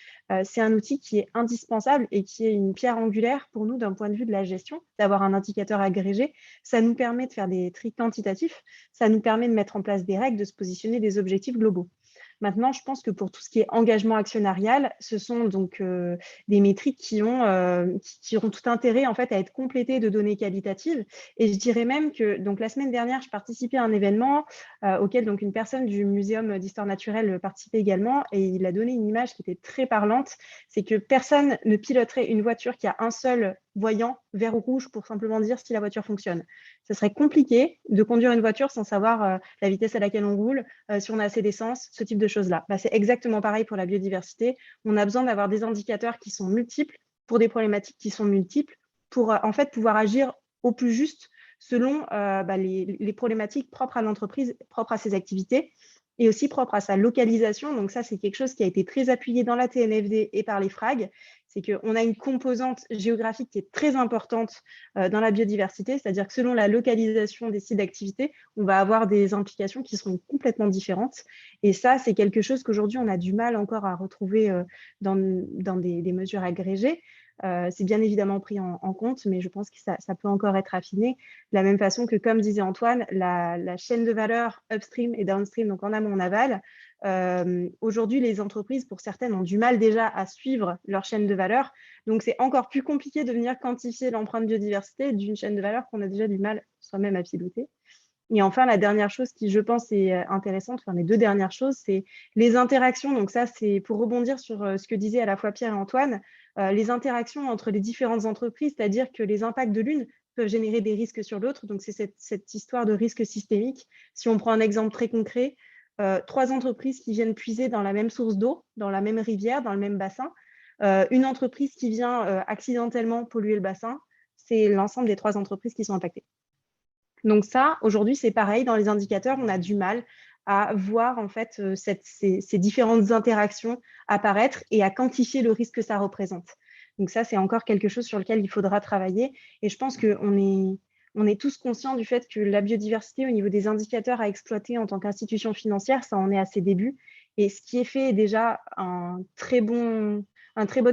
c'est un outil qui est indispensable et qui est une pierre angulaire pour nous d'un point de vue de la gestion, d'avoir un indicateur agrégé. Ça nous permet de faire des tri quantitatifs, ça nous permet de mettre en place des règles, de se positionner des objectifs globaux. Maintenant, je pense que pour tout ce qui est engagement actionnarial, ce sont donc des métriques qui auront tout intérêt en fait à être complétées de données qualitatives. Et je dirais même que donc la semaine dernière, je participais à un événement auquel donc une personne du Muséum d'histoire naturelle participait également, et il a donné une image qui était très parlante. C'est que personne ne piloterait une voiture qui a un seul voyant vert ou rouge pour simplement dire si la voiture fonctionne. Ce serait compliqué de conduire une voiture sans savoir la vitesse à laquelle on roule, si on a assez d'essence, ce type de choses-là. C'est exactement pareil pour la biodiversité. On a besoin d'avoir des indicateurs qui sont multiples pour des problématiques qui sont multiples pour en fait pouvoir agir au plus juste selon les problématiques propres à l'entreprise, propres à ses activités et aussi propre à sa localisation. Donc ça, c'est quelque chose qui a été très appuyé dans la TNFD et par les FRAG. C'est qu'on a une composante géographique qui est très importante dans la biodiversité, c'est-à-dire que selon la localisation des sites d'activité, on va avoir des implications qui seront complètement différentes. Et ça, c'est quelque chose qu'aujourd'hui, on a du mal encore à retrouver dans des mesures agrégées. C'est bien évidemment pris en compte, mais je pense que ça peut encore être affiné. De la même façon que, comme disait Antoine, la chaîne de valeur upstream et downstream, donc en amont, en aval, aujourd'hui, les entreprises, pour certaines, ont du mal déjà à suivre leur chaîne de valeur. Donc, c'est encore plus compliqué de venir quantifier l'empreinte biodiversité d'une chaîne de valeur qu'on a déjà du mal soi-même à piloter. Et enfin, la dernière chose qui, je pense, est intéressante, enfin les deux dernières choses, c'est les interactions. Donc ça, c'est pour rebondir sur ce que disaient à la fois Pierre et Antoine, les interactions entre les différentes entreprises, c'est-à-dire que les impacts de l'une peuvent générer des risques sur l'autre. Donc c'est cette histoire de risque systémique. Si on prend un exemple très concret, 3 entreprises qui viennent puiser dans la même source d'eau, dans la même rivière, dans le même bassin, une entreprise qui vient accidentellement polluer le bassin, c'est l'ensemble des 3 entreprises qui sont impactées. Donc ça, aujourd'hui, c'est pareil. Dans les indicateurs, on a du mal à voir en fait ces différentes interactions apparaître et à quantifier le risque que ça représente. Donc ça, c'est encore quelque chose sur lequel il faudra travailler. Et je pense qu'on est tous conscients du fait que la biodiversité au niveau des indicateurs à exploiter en tant qu'institution financière, ça en est à ses débuts. Et ce qui est fait est déjà un très bon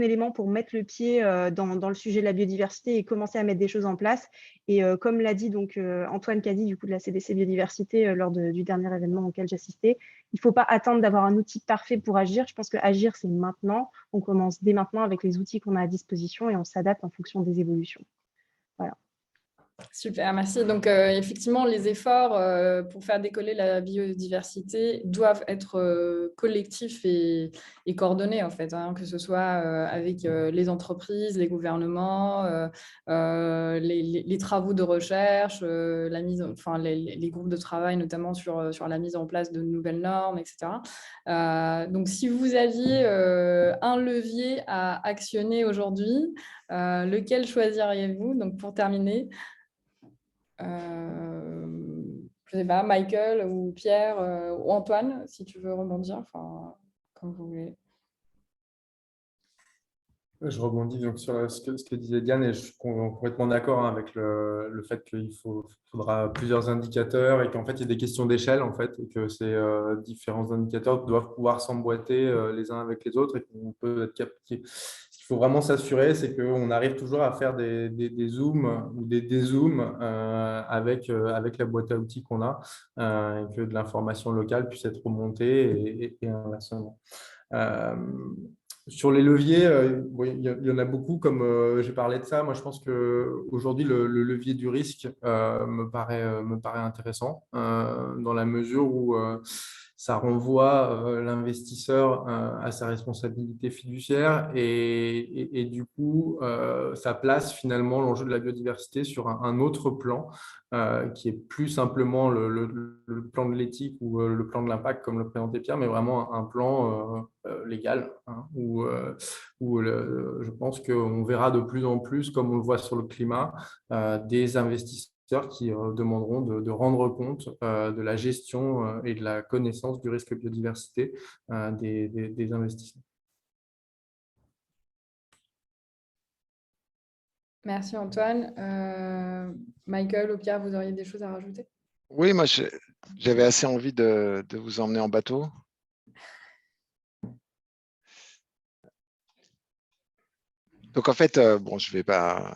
élément pour mettre le pied dans le sujet de la biodiversité et commencer à mettre des choses en place. Et comme l'a dit donc, Antoine Cady du coup, de la CDC Biodiversité lors du dernier événement auquel j'assistais, il ne faut pas attendre d'avoir un outil parfait pour agir. Je pense que agir, c'est maintenant. On commence dès maintenant avec les outils qu'on a à disposition et on s'adapte en fonction des évolutions. Voilà. Super, merci. Donc, effectivement, les efforts pour faire décoller la biodiversité doivent être collectifs et coordonnés, en fait, hein, que ce soit avec les entreprises, les gouvernements, les travaux de recherche, les groupes de travail, notamment sur la mise en place de nouvelles normes, etc. Donc, si vous aviez un levier à actionner aujourd'hui, lequel choisiriez-vous? Donc, pour terminer, je ne sais pas, Michael ou Pierre ou Antoine, si tu veux rebondir, enfin, comme vous voulez. Je rebondis donc sur ce que disait Diane et je suis complètement d'accord avec le fait qu'il faudra plusieurs indicateurs et qu'en fait, il y a des questions d'échelle en fait, et que ces différents indicateurs doivent pouvoir s'emboîter les uns avec les autres et qu'on peut être capté. Ce qu'il faut vraiment s'assurer, c'est qu'on arrive toujours à faire des zooms ou des dézooms avec la boîte à outils qu'on a et que de l'information locale puisse être remontée et inversement. Sur les leviers, il y en a beaucoup, comme j'ai parlé de ça. Moi, je pense qu'aujourd'hui, le levier du risque me paraît intéressant dans la mesure où ça renvoie l'investisseur à sa responsabilité fiduciaire et du coup, ça place finalement l'enjeu de la biodiversité sur un autre plan qui est plus simplement le plan de l'éthique ou le plan de l'impact, comme le présentait Pierre, mais vraiment un plan légal, hein, où je pense qu'on verra de plus en plus, comme on le voit sur le climat, des investisseurs qui demanderont de rendre compte de la gestion et de la connaissance du risque biodiversité des investissements. Merci Antoine. Michael ou Pierre, vous auriez des choses à rajouter? Oui, moi, j'avais assez envie de vous emmener en bateau. Donc, en fait, bon, je vais pas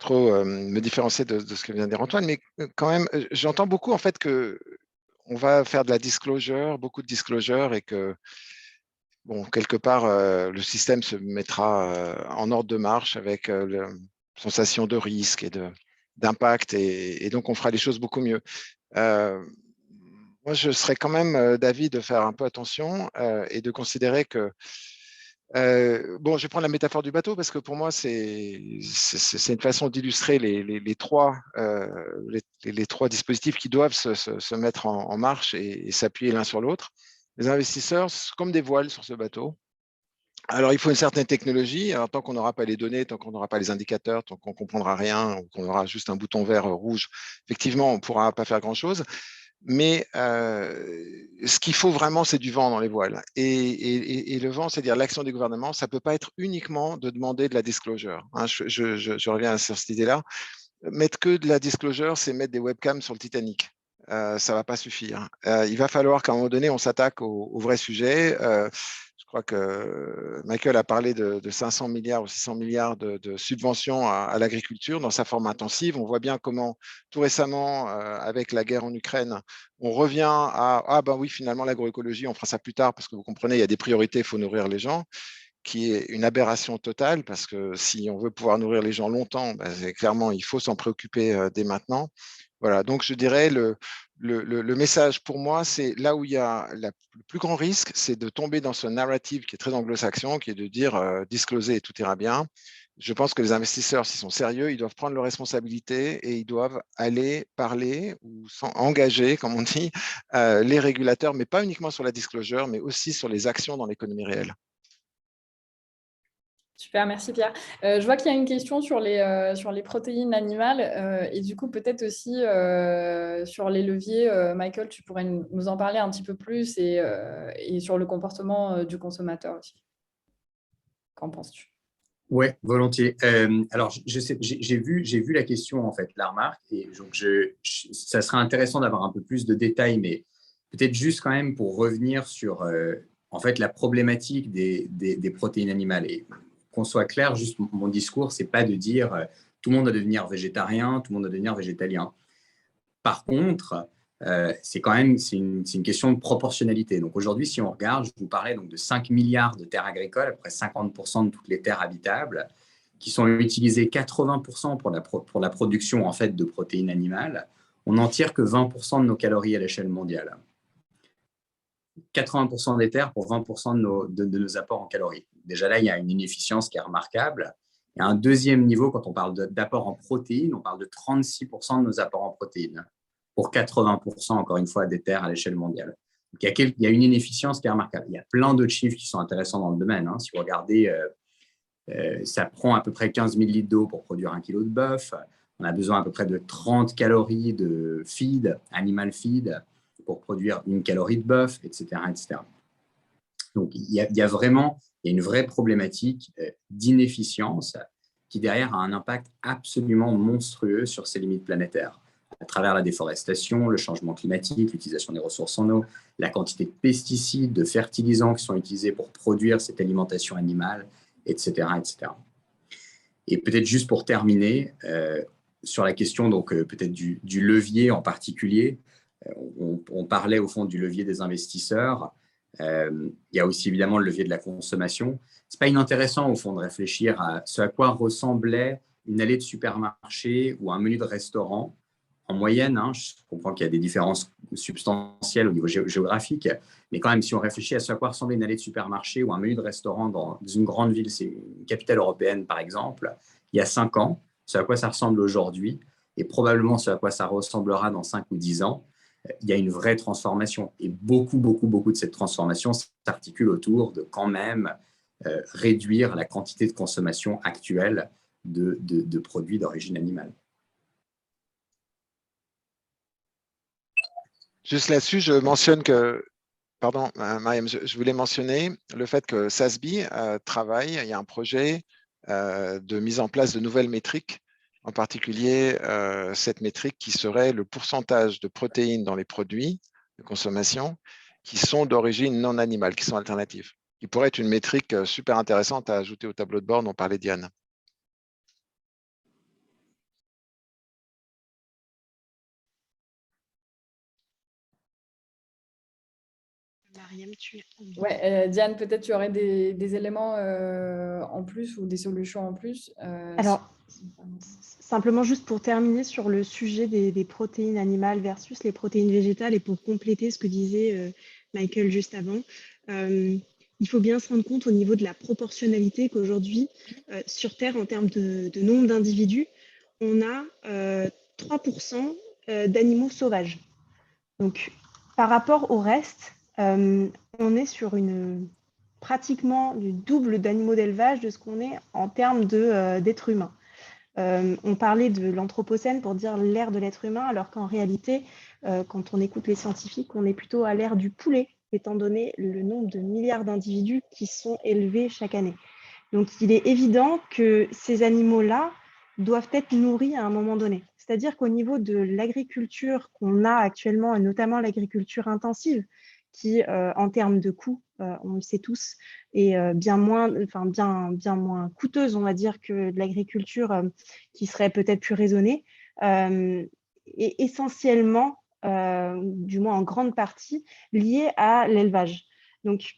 trop me différencier de ce que vient de dire Antoine, mais quand même, j'entends beaucoup en fait qu'on va faire de la disclosure, beaucoup de disclosure, et que, bon, quelque part, le système se mettra en ordre de marche avec la sensation de risque et d'impact, et donc on fera les choses beaucoup mieux. Moi, je serais quand même d'avis de faire un peu attention et de considérer que bon, je vais prendre la métaphore du bateau parce que pour moi, c'est une façon d'illustrer les trois dispositifs qui doivent se mettre en marche et s'appuyer l'un sur l'autre. Les investisseurs, c'est comme des voiles sur ce bateau. Alors, il faut une certaine technologie. Alors, tant qu'on n'aura pas les données, tant qu'on n'aura pas les indicateurs, tant qu'on ne comprendra rien, ou qu'on aura juste un bouton vert rouge, effectivement, on ne pourra pas faire grand-chose. Mais ce qu'il faut vraiment, c'est du vent dans les voiles. Et le vent, c'est-à-dire l'action des gouvernements, ça ne peut pas être uniquement de demander de la disclosure. Hein, je reviens sur cette idée-là. Mettre que de la disclosure, c'est mettre des webcams sur le Titanic. Ça ne va pas suffire. Il va falloir qu'à un moment donné, on s'attaque au vrai sujet. Je crois que Michael a parlé de 500 milliards ou 600 milliards de subventions à l'agriculture dans sa forme intensive. On voit bien comment, tout récemment, avec la guerre en Ukraine, on revient à « Ah ben oui, finalement, l'agroécologie, on fera ça plus tard parce que vous comprenez, il y a des priorités, il faut nourrir les gens », qui est une aberration totale parce que si on veut pouvoir nourrir les gens longtemps, ben, clairement, il faut s'en préoccuper dès maintenant. Voilà, donc je dirais le message pour moi, c'est là où il y a le plus grand risque, c'est de tomber dans ce narrative qui est très anglo-saxon, qui est de dire discloser et tout ira bien. Je pense que les investisseurs, s'ils sont sérieux, ils doivent prendre leurs responsabilités et ils doivent aller parler ou engager, comme on dit, les régulateurs, mais pas uniquement sur la disclosure, mais aussi sur les actions dans l'économie réelle. Super, merci Pierre. Je vois qu'il y a une question sur les protéines animales et du coup peut-être aussi sur les leviers. Michael, tu pourrais nous en parler un petit peu plus et sur le comportement du consommateur aussi. Qu'en penses-tu? Oui, volontiers. Alors, j'ai vu la question, en fait, la remarque, et donc ça serait intéressant d'avoir un peu plus de détails, mais peut-être juste quand même pour revenir sur en fait, la problématique des protéines animales. Et qu'on soit clair, juste mon discours, c'est pas de dire tout le monde doit devenir végétarien, tout le monde doit devenir végétalien. Par contre, c'est une question de proportionnalité. Donc aujourd'hui, si on regarde, je vous parlais donc de 5 milliards de terres agricoles, à peu près 50% de toutes les terres habitables, qui sont utilisées 80% pour la production en fait, de protéines animales. On n'en tire que 20% de nos calories à l'échelle mondiale. 80% des terres pour 20% de nos apports en calories. Déjà là, il y a une inefficience qui est remarquable. Et à un deuxième niveau, quand on parle d'apport en protéines, on parle de 36% de nos apports en protéines pour 80%, encore une fois, des terres à l'échelle mondiale. Donc, il y a une inefficience qui est remarquable. Il y a plein d'autres chiffres qui sont intéressants dans le domaine. Si vous regardez, ça prend à peu près 15 000 litres d'eau pour produire 1 kg de bœuf. On a besoin à peu près de 30 calories de feed, animal feed, pour produire 1 calorie de bœuf, etc. etc. Donc, il y a vraiment une vraie problématique d'inefficience qui, derrière, a un impact absolument monstrueux sur ces limites planétaires, à travers la déforestation, le changement climatique, l'utilisation des ressources en eau, la quantité de pesticides, de fertilisants qui sont utilisés pour produire cette alimentation animale, etc. etc. Et peut-être juste pour terminer, sur la question peut-être du levier en particulier, on parlait au fond du levier des investisseurs. Il y a aussi évidemment le levier de la consommation. Ce n'est pas inintéressant au fond de réfléchir à ce à quoi ressemblait une allée de supermarché ou un menu de restaurant. En moyenne, je comprends qu'il y a des différences substantielles au niveau géographique, mais quand même, si on réfléchit à ce à quoi ressemblait une allée de supermarché ou un menu de restaurant dans une grande ville, c'est une capitale européenne par exemple, il y a 5 ans, ce à quoi ça ressemble aujourd'hui, et probablement ce à quoi ça ressemblera dans 5 ou 10 ans, il y a une vraie transformation. Et beaucoup de cette transformation s'articule autour de quand même réduire la quantité de consommation actuelle de produits d'origine animale. Juste là-dessus, je mentionne que, pardon, Mariam, je voulais mentionner le fait que SASB travaille, il y a un projet de mise en place de nouvelles métriques, en particulier cette métrique qui serait le pourcentage de protéines dans les produits de consommation qui sont d'origine non animale, qui sont alternatives, qui pourrait être une métrique super intéressante à ajouter au tableau de bord dont parlait Diane. Mariam, tu es en Ouais, Diane, peut-être tu aurais des éléments en plus ou des solutions en plus. Alors, simplement juste pour terminer sur le sujet des protéines animales versus les protéines végétales et pour compléter ce que disait Michael juste avant, il faut bien se rendre compte au niveau de la proportionnalité qu'aujourd'hui, sur Terre, en termes de nombre d'individus, on a 3% d'animaux sauvages. Donc, par rapport au reste, on est sur pratiquement du double d'animaux d'élevage de ce qu'on est en termes d'êtres humains. On parlait de l'anthropocène pour dire l'ère de l'être humain, alors qu'en réalité, quand on écoute les scientifiques, on est plutôt à l'ère du poulet, étant donné le nombre de milliards d'individus qui sont élevés chaque année. Donc, il est évident que ces animaux-là doivent être nourris à un moment donné. C'est-à-dire qu'au niveau de l'agriculture qu'on a actuellement, et notamment l'agriculture intensive, qui, en termes de coûts, on le sait tous, est bien moins coûteuse, on va dire, que de l'agriculture qui serait peut-être plus raisonnée, est essentiellement, du moins en grande partie, liée à l'élevage. Donc,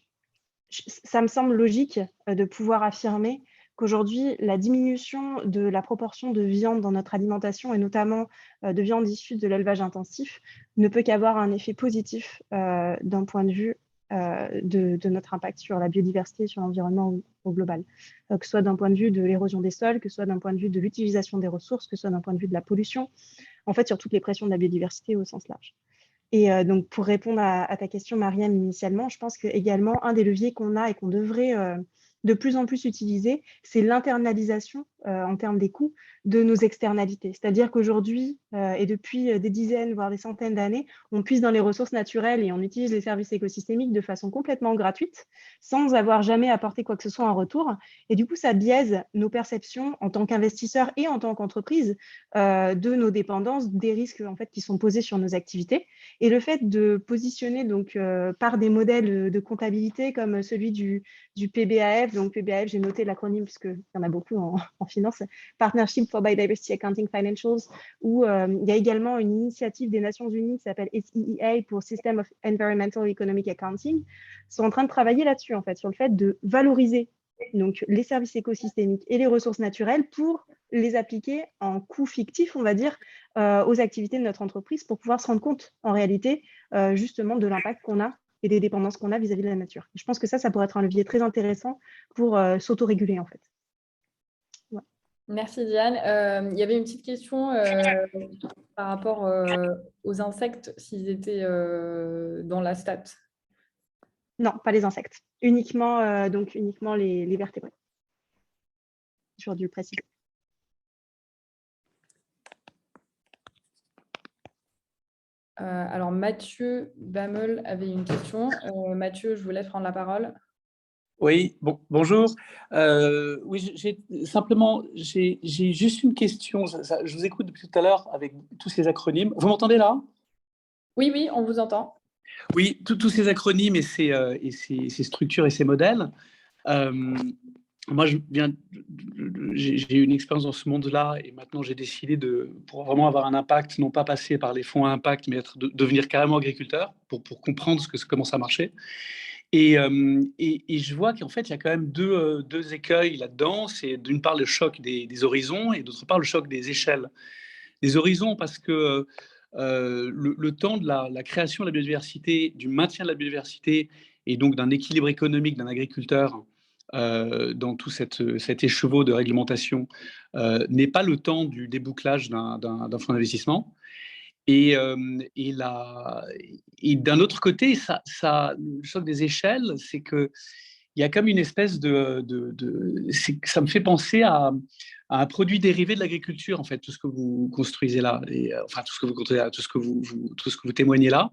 ça me semble logique de pouvoir affirmer qu'aujourd'hui, la diminution de la proportion de viande dans notre alimentation, et notamment de viande issue de l'élevage intensif, ne peut qu'avoir un effet positif d'un point de vue de notre impact sur la biodiversité et sur l'environnement au global, que ce soit d'un point de vue de l'érosion des sols, que ce soit d'un point de vue de l'utilisation des ressources, que ce soit d'un point de vue de la pollution, en fait, sur toutes les pressions de la biodiversité au sens large. Et donc, pour répondre à ta question, Mariam, initialement, je pense que également un des leviers qu'on a et qu'on devrait de plus en plus utiliser, c'est l'internalisation en termes des coûts de nos externalités. C'est-à-dire qu'aujourd'hui, et depuis des dizaines, voire des centaines d'années, on puise dans les ressources naturelles et on utilise les services écosystémiques de façon complètement gratuite, sans avoir jamais apporté quoi que ce soit en retour. Et du coup, ça biaise nos perceptions en tant qu'investisseurs et en tant qu'entreprise de nos dépendances, des risques en fait, qui sont posés sur nos activités. Et le fait de positionner donc, par des modèles de comptabilité comme celui du PBAF, donc PBAF, j'ai noté l'acronyme puisqu'il y en a beaucoup en finance, Partnership for Biodiversity Accounting Financials, où il y a également une initiative des Nations Unies qui s'appelle SEEA pour System of Environmental Economic Accounting, sont en train de travailler là-dessus, en fait, sur le fait de valoriser donc, les services écosystémiques et les ressources naturelles pour les appliquer en coût fictif, on va dire, aux activités de notre entreprise pour pouvoir se rendre compte, en réalité, justement, de l'impact qu'on a et des dépendances qu'on a vis-à-vis de la nature. Je pense que ça pourrait être un levier très intéressant pour s'autoréguler, en fait. Ouais. Merci, Diane. Il y avait une petite question par rapport aux insectes, s'ils étaient dans la stat. Non, pas les insectes. Uniquement, donc uniquement les vertébrés. J'aurais dû le préciser. Alors, Mathieu Bamel avait une question. Mathieu, je vous laisse prendre la parole. Oui, bonjour. Oui, j'ai juste une question. Je vous écoute depuis tout à l'heure avec tous ces acronymes. Vous m'entendez là? Oui, oui, on vous entend. Oui, tous ces acronymes et ces structures et ces modèles. Moi, j'ai eu une expérience dans ce monde-là et maintenant j'ai décidé pour vraiment avoir un impact, non pas passer par les fonds à impact, mais devenir carrément agriculteur pour comprendre comment ça marchait. Et je vois qu'en fait, il y a quand même deux écueils là-dedans. C'est d'une part le choc des horizons et d'autre part le choc des échelles. Les horizons parce que le temps de la création de la biodiversité, du maintien de la biodiversité et donc d'un équilibre économique d'un agriculteur dans tout cet écheveau de réglementation n'est pas le temps du débouclage d'un fonds d'investissement. Et d'un autre côté, le choc des échelles, c'est qu'il y a comme une espèce ça me fait penser à un produit dérivé de l'agriculture, en fait, tout ce que vous construisez là, enfin tout ce que vous construisez là, tout ce que vous témoignez là.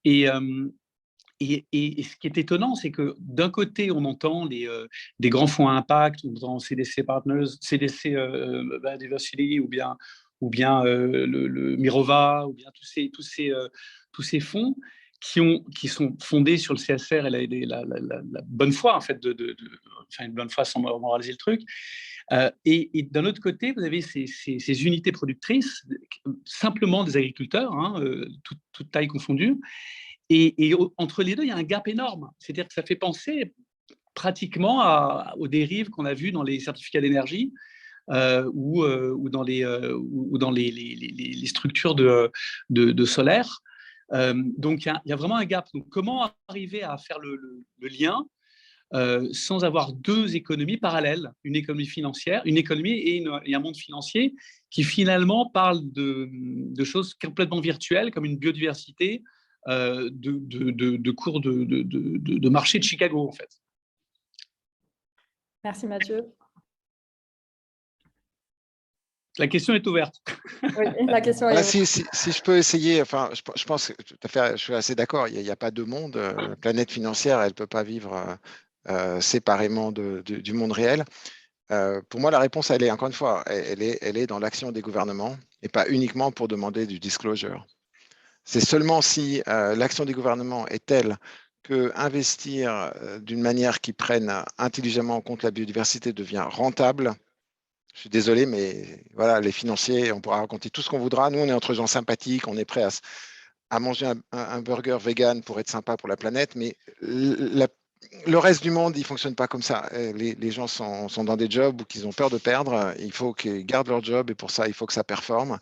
Et ce qui est étonnant, c'est que d'un côté, on entend des grands fonds à impact, on entend CDC Partners, CDC Biodiversity, ou bien le Mirova, ou bien tous ces fonds qui sont fondés sur le CSR et la bonne foi, en fait, enfin une bonne foi sans moraliser le truc. Et d'un autre côté, vous avez ces unités productrices, simplement des agriculteurs, hein, toute taille confondue. Et entre les deux, il y a un gap énorme. C'est-à-dire que ça fait penser pratiquement aux dérives qu'on a vues dans les certificats d'énergie ou dans les structures de solaire. Donc, il y a vraiment un gap. Donc, comment arriver à faire le lien sans avoir deux économies parallèles, une économie financière, une économie et un monde financier qui finalement parlent de choses complètement virtuelles comme une biodiversité de cours de marché de Chicago, en fait. Merci, Mathieu. La question est ouverte. Oui, la question est ouverte. Si je peux essayer, enfin, je pense que tout à fait, je suis assez d'accord, il n'y a pas deux mondes. La planète financière, elle ne peut pas vivre séparément du monde réel. Pour moi, la réponse, elle est, encore une fois, elle est dans l'action des gouvernements et pas uniquement pour demander du disclosure. C'est seulement si l'action des gouvernements est telle que investir d'une manière qui prenne intelligemment en compte la biodiversité devient rentable. Je suis désolé, mais voilà, les financiers, on pourra raconter tout ce qu'on voudra. Nous, on est entre gens sympathiques, on est prêts à manger un burger vegan pour être sympa pour la planète, mais le reste du monde, il ne fonctionne pas comme ça. Les gens sont dans des jobs où ils ont peur de perdre. Il faut qu'ils gardent leur job et pour ça, il faut que ça performe.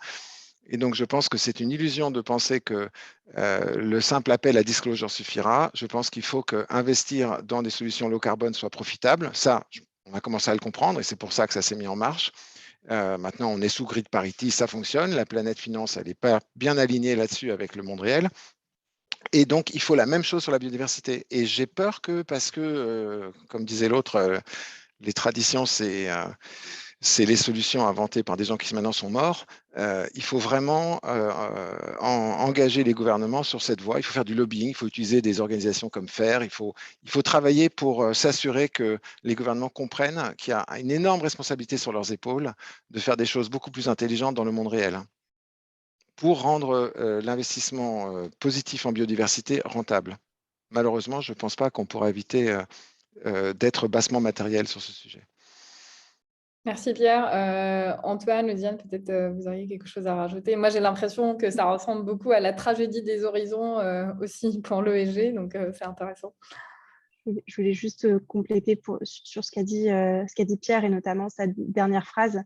Et donc, je pense que c'est une illusion de penser que le simple appel à disclosure suffira. Je pense qu'il faut qu'investir dans des solutions low carbone soit profitable. Ça, on a commencé à le comprendre et c'est pour ça que ça s'est mis en marche. Maintenant, on est sous grid parity, ça fonctionne. La planète finance, elle n'est pas bien alignée là-dessus avec le monde réel. Et donc, il faut la même chose sur la biodiversité. Et j'ai peur que, parce que, comme disait l'autre, les traditions, c'est les solutions inventées par des gens qui maintenant sont morts. Il faut vraiment engager les gouvernements sur cette voie. Il faut faire du lobbying, il faut utiliser des organisations comme FAIRE. Il faut travailler pour s'assurer que les gouvernements comprennent qu'il y a une énorme responsabilité sur leurs épaules de faire des choses beaucoup plus intelligentes dans le monde réel pour rendre l'investissement positif en biodiversité rentable. Malheureusement, je ne pense pas qu'on pourra éviter d'être bassement matériel sur ce sujet. Merci Pierre. Antoine, Diane, peut-être vous auriez quelque chose à rajouter. Moi, j'ai l'impression que ça ressemble beaucoup à la tragédie des horizons aussi pour l'ESG, donc c'est intéressant. Je voulais juste compléter sur ce qu'a dit Pierre et notamment sa dernière phrase.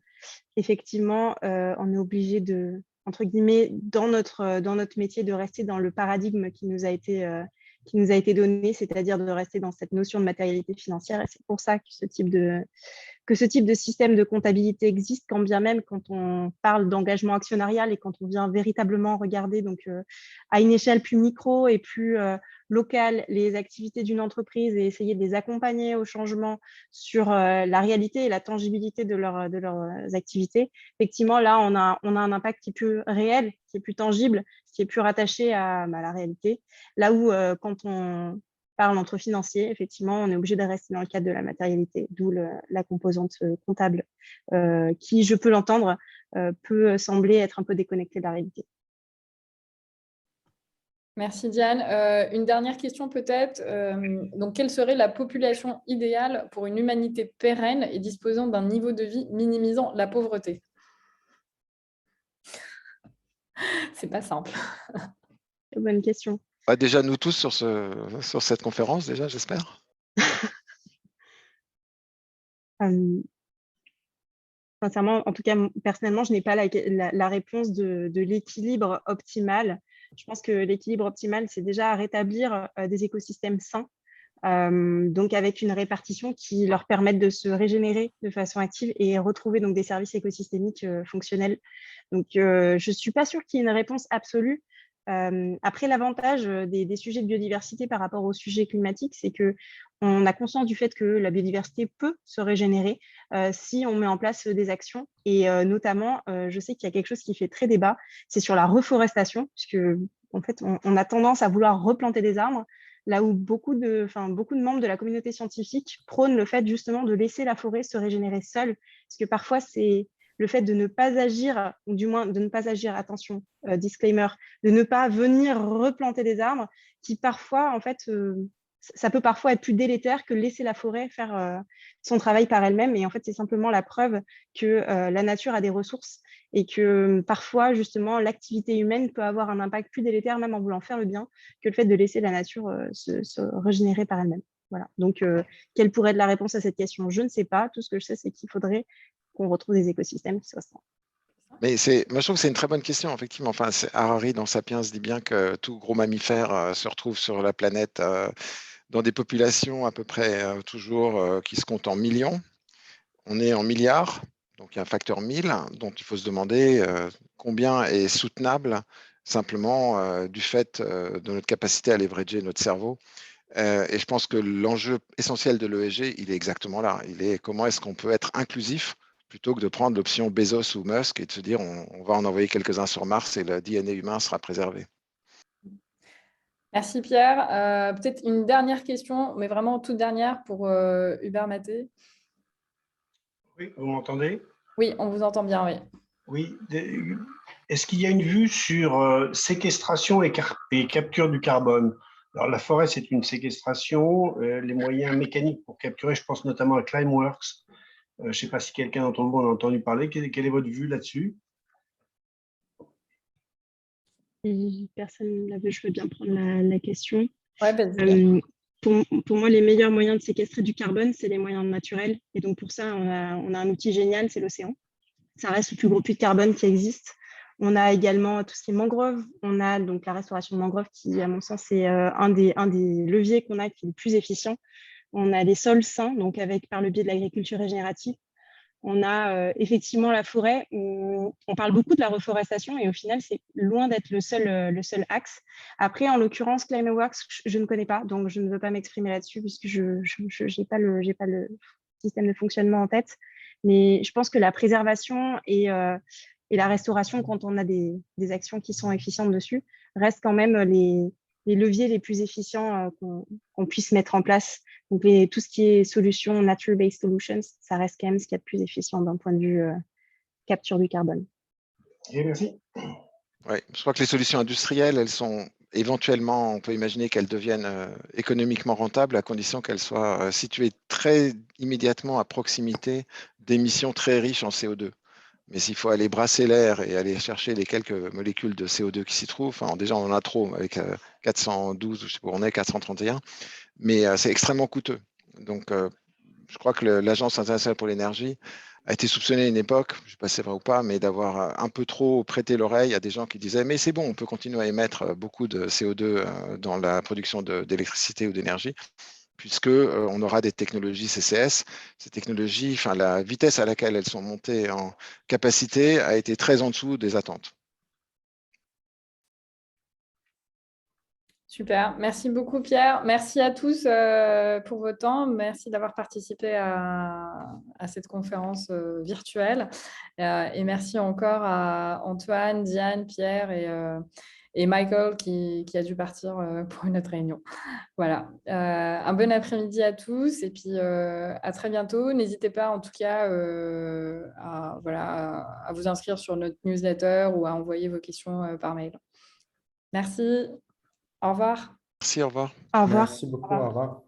Effectivement, on est obligé de, entre guillemets, dans notre métier, de rester dans le paradigme qui nous a été donné, c'est-à-dire de rester dans cette notion de matérialité financière. Et c'est pour ça que ce type de système de comptabilité existe, quand bien même quand on parle d'engagement actionnarial et quand on vient véritablement regarder donc, à une échelle plus micro et plus locale les activités d'une entreprise et essayer de les accompagner au changement sur la réalité et la tangibilité de leurs activités. Effectivement, là, on a un impact qui est plus réel, qui est plus tangible, qui est plus rattaché à la réalité. Là où, quand on parle entre financiers, effectivement, on est obligé de rester dans le cadre de la matérialité, d'où la composante comptable qui, je peux l'entendre, peut sembler être un peu déconnectée de la réalité. Merci Diane. Une dernière question peut-être. Donc, quelle serait la population idéale pour une humanité pérenne et disposant d'un niveau de vie minimisant la pauvreté? C'est pas simple. Bonne question. Déjà, nous tous sur cette conférence, déjà, j'espère. Sincèrement, en tout cas, personnellement, je n'ai pas la réponse de l'équilibre optimal. Je pense que l'équilibre optimal, c'est déjà rétablir des écosystèmes sains, donc avec une répartition qui leur permette de se régénérer de façon active et retrouver donc des services écosystémiques fonctionnels. Donc, je ne suis pas sûre qu'il y ait une réponse absolue. Après, l'avantage des sujets de biodiversité par rapport aux sujets climatiques, c'est qu'on a conscience du fait que la biodiversité peut se régénérer si on met en place des actions. Et notamment, je sais qu'il y a quelque chose qui fait très débat, c'est sur la reforestation, puisque en fait, on a tendance à vouloir replanter des arbres, là où beaucoup de membres de la communauté scientifique prônent le fait justement de laisser la forêt se régénérer seule, parce que parfois, c'est le fait de ne pas agir, ou du moins de ne pas agir, attention, disclaimer, de ne pas venir replanter des arbres, qui parfois, en fait, ça peut parfois être plus délétère que laisser la forêt faire son travail par elle-même. Et en fait, c'est simplement la preuve que la nature a des ressources et que parfois, justement, l'activité humaine peut avoir un impact plus délétère, même en voulant faire le bien, que le fait de laisser la nature se régénérer par elle-même. Voilà. Donc, quelle pourrait être la réponse à cette question? Je ne sais pas. Tout ce que je sais, c'est qu'il faudrait qu'on retrouve des écosystèmes qui soient sains. Mais moi, je trouve que c'est une très bonne question, effectivement. Enfin, Harari, dans Sapiens, dit bien que tout gros mammifère se retrouve sur la planète dans des populations à peu près toujours qui se comptent en millions. On est en milliards, donc il y a un facteur 1000, dont il faut se demander combien est soutenable simplement du fait de notre capacité à leverager notre cerveau. Et je pense que l'enjeu essentiel de l'ESG, il est exactement là. Il est comment est-ce qu'on peut être inclusif plutôt que de prendre l'option Bezos ou Musk et de se dire on va en envoyer quelques-uns sur Mars et le DNA humain sera préservé. Merci Pierre. Peut-être une dernière question, mais vraiment toute dernière pour Hubert Maté. Oui, vous m'entendez? Oui, on vous entend bien, oui. Oui. Est-ce qu'il y a une vue sur séquestration et capture du carbone? Alors, la forêt, c'est une séquestration. Les moyens mécaniques pour capturer, je pense notamment à Climeworks. Je ne sais pas si quelqu'un d'entre vous en a entendu parler. Quelle est votre vue là-dessus? Si personne ne la veut, je veux bien prendre la question. Ouais, vas-y. pour moi, les meilleurs moyens de séquestrer du carbone, c'est les moyens naturels. Et donc, pour ça, on a un outil génial, c'est l'océan. Ça reste le plus gros puits de carbone qui existe. On a également tout ce qui est mangrove. On a donc la restauration de mangrove qui, à mon sens, est un des leviers qu'on a qui est le plus efficient. On a les sols sains, donc par le biais de l'agriculture régénérative. On a effectivement la forêt où on parle beaucoup de la reforestation et au final, c'est loin d'être le seul axe. Après, en l'occurrence, Climaworks, je ne connais pas, donc je ne veux pas m'exprimer là-dessus puisque je n'ai pas le système de fonctionnement en tête. Mais je pense que la préservation et la restauration, quand on a des actions qui sont efficientes dessus, restent quand même les leviers les plus efficients qu'on puisse mettre en place. Donc, tout ce qui est solutions, nature-based solutions, ça reste quand même ce qu'il y a de plus efficient d'un point de vue capture du carbone. Et merci. Ouais, je crois que les solutions industrielles, elles sont éventuellement, on peut imaginer qu'elles deviennent économiquement rentables à condition qu'elles soient situées très immédiatement à proximité d'émissions très riches en CO2. Mais s'il faut aller brasser l'air et aller chercher les quelques molécules de CO2 qui s'y trouvent, enfin, déjà on en a trop avec 412, je sais pas où on est, 431, mais c'est extrêmement coûteux. Donc, je crois que l'Agence internationale pour l'énergie a été soupçonnée à une époque, je ne sais pas si c'est vrai ou pas, mais d'avoir un peu trop prêté l'oreille à des gens qui disaient mais c'est bon, on peut continuer à émettre beaucoup de CO2 dans la production d'électricité ou d'énergie, puisque on aura des technologies CCS. Ces technologies, enfin, la vitesse à laquelle elles sont montées en capacité a été très en dessous des attentes. Super, merci beaucoup Pierre. Merci à tous pour votre temps. Merci d'avoir participé à cette conférence virtuelle. Et merci encore à Antoine, Diane, Pierre et Michael qui a dû partir pour une autre réunion. Voilà, un bon après-midi à tous et puis à très bientôt. N'hésitez pas en tout cas à vous inscrire sur notre newsletter ou à envoyer vos questions par mail. Merci, au revoir. Merci, au revoir. Au revoir. Merci beaucoup. Au revoir.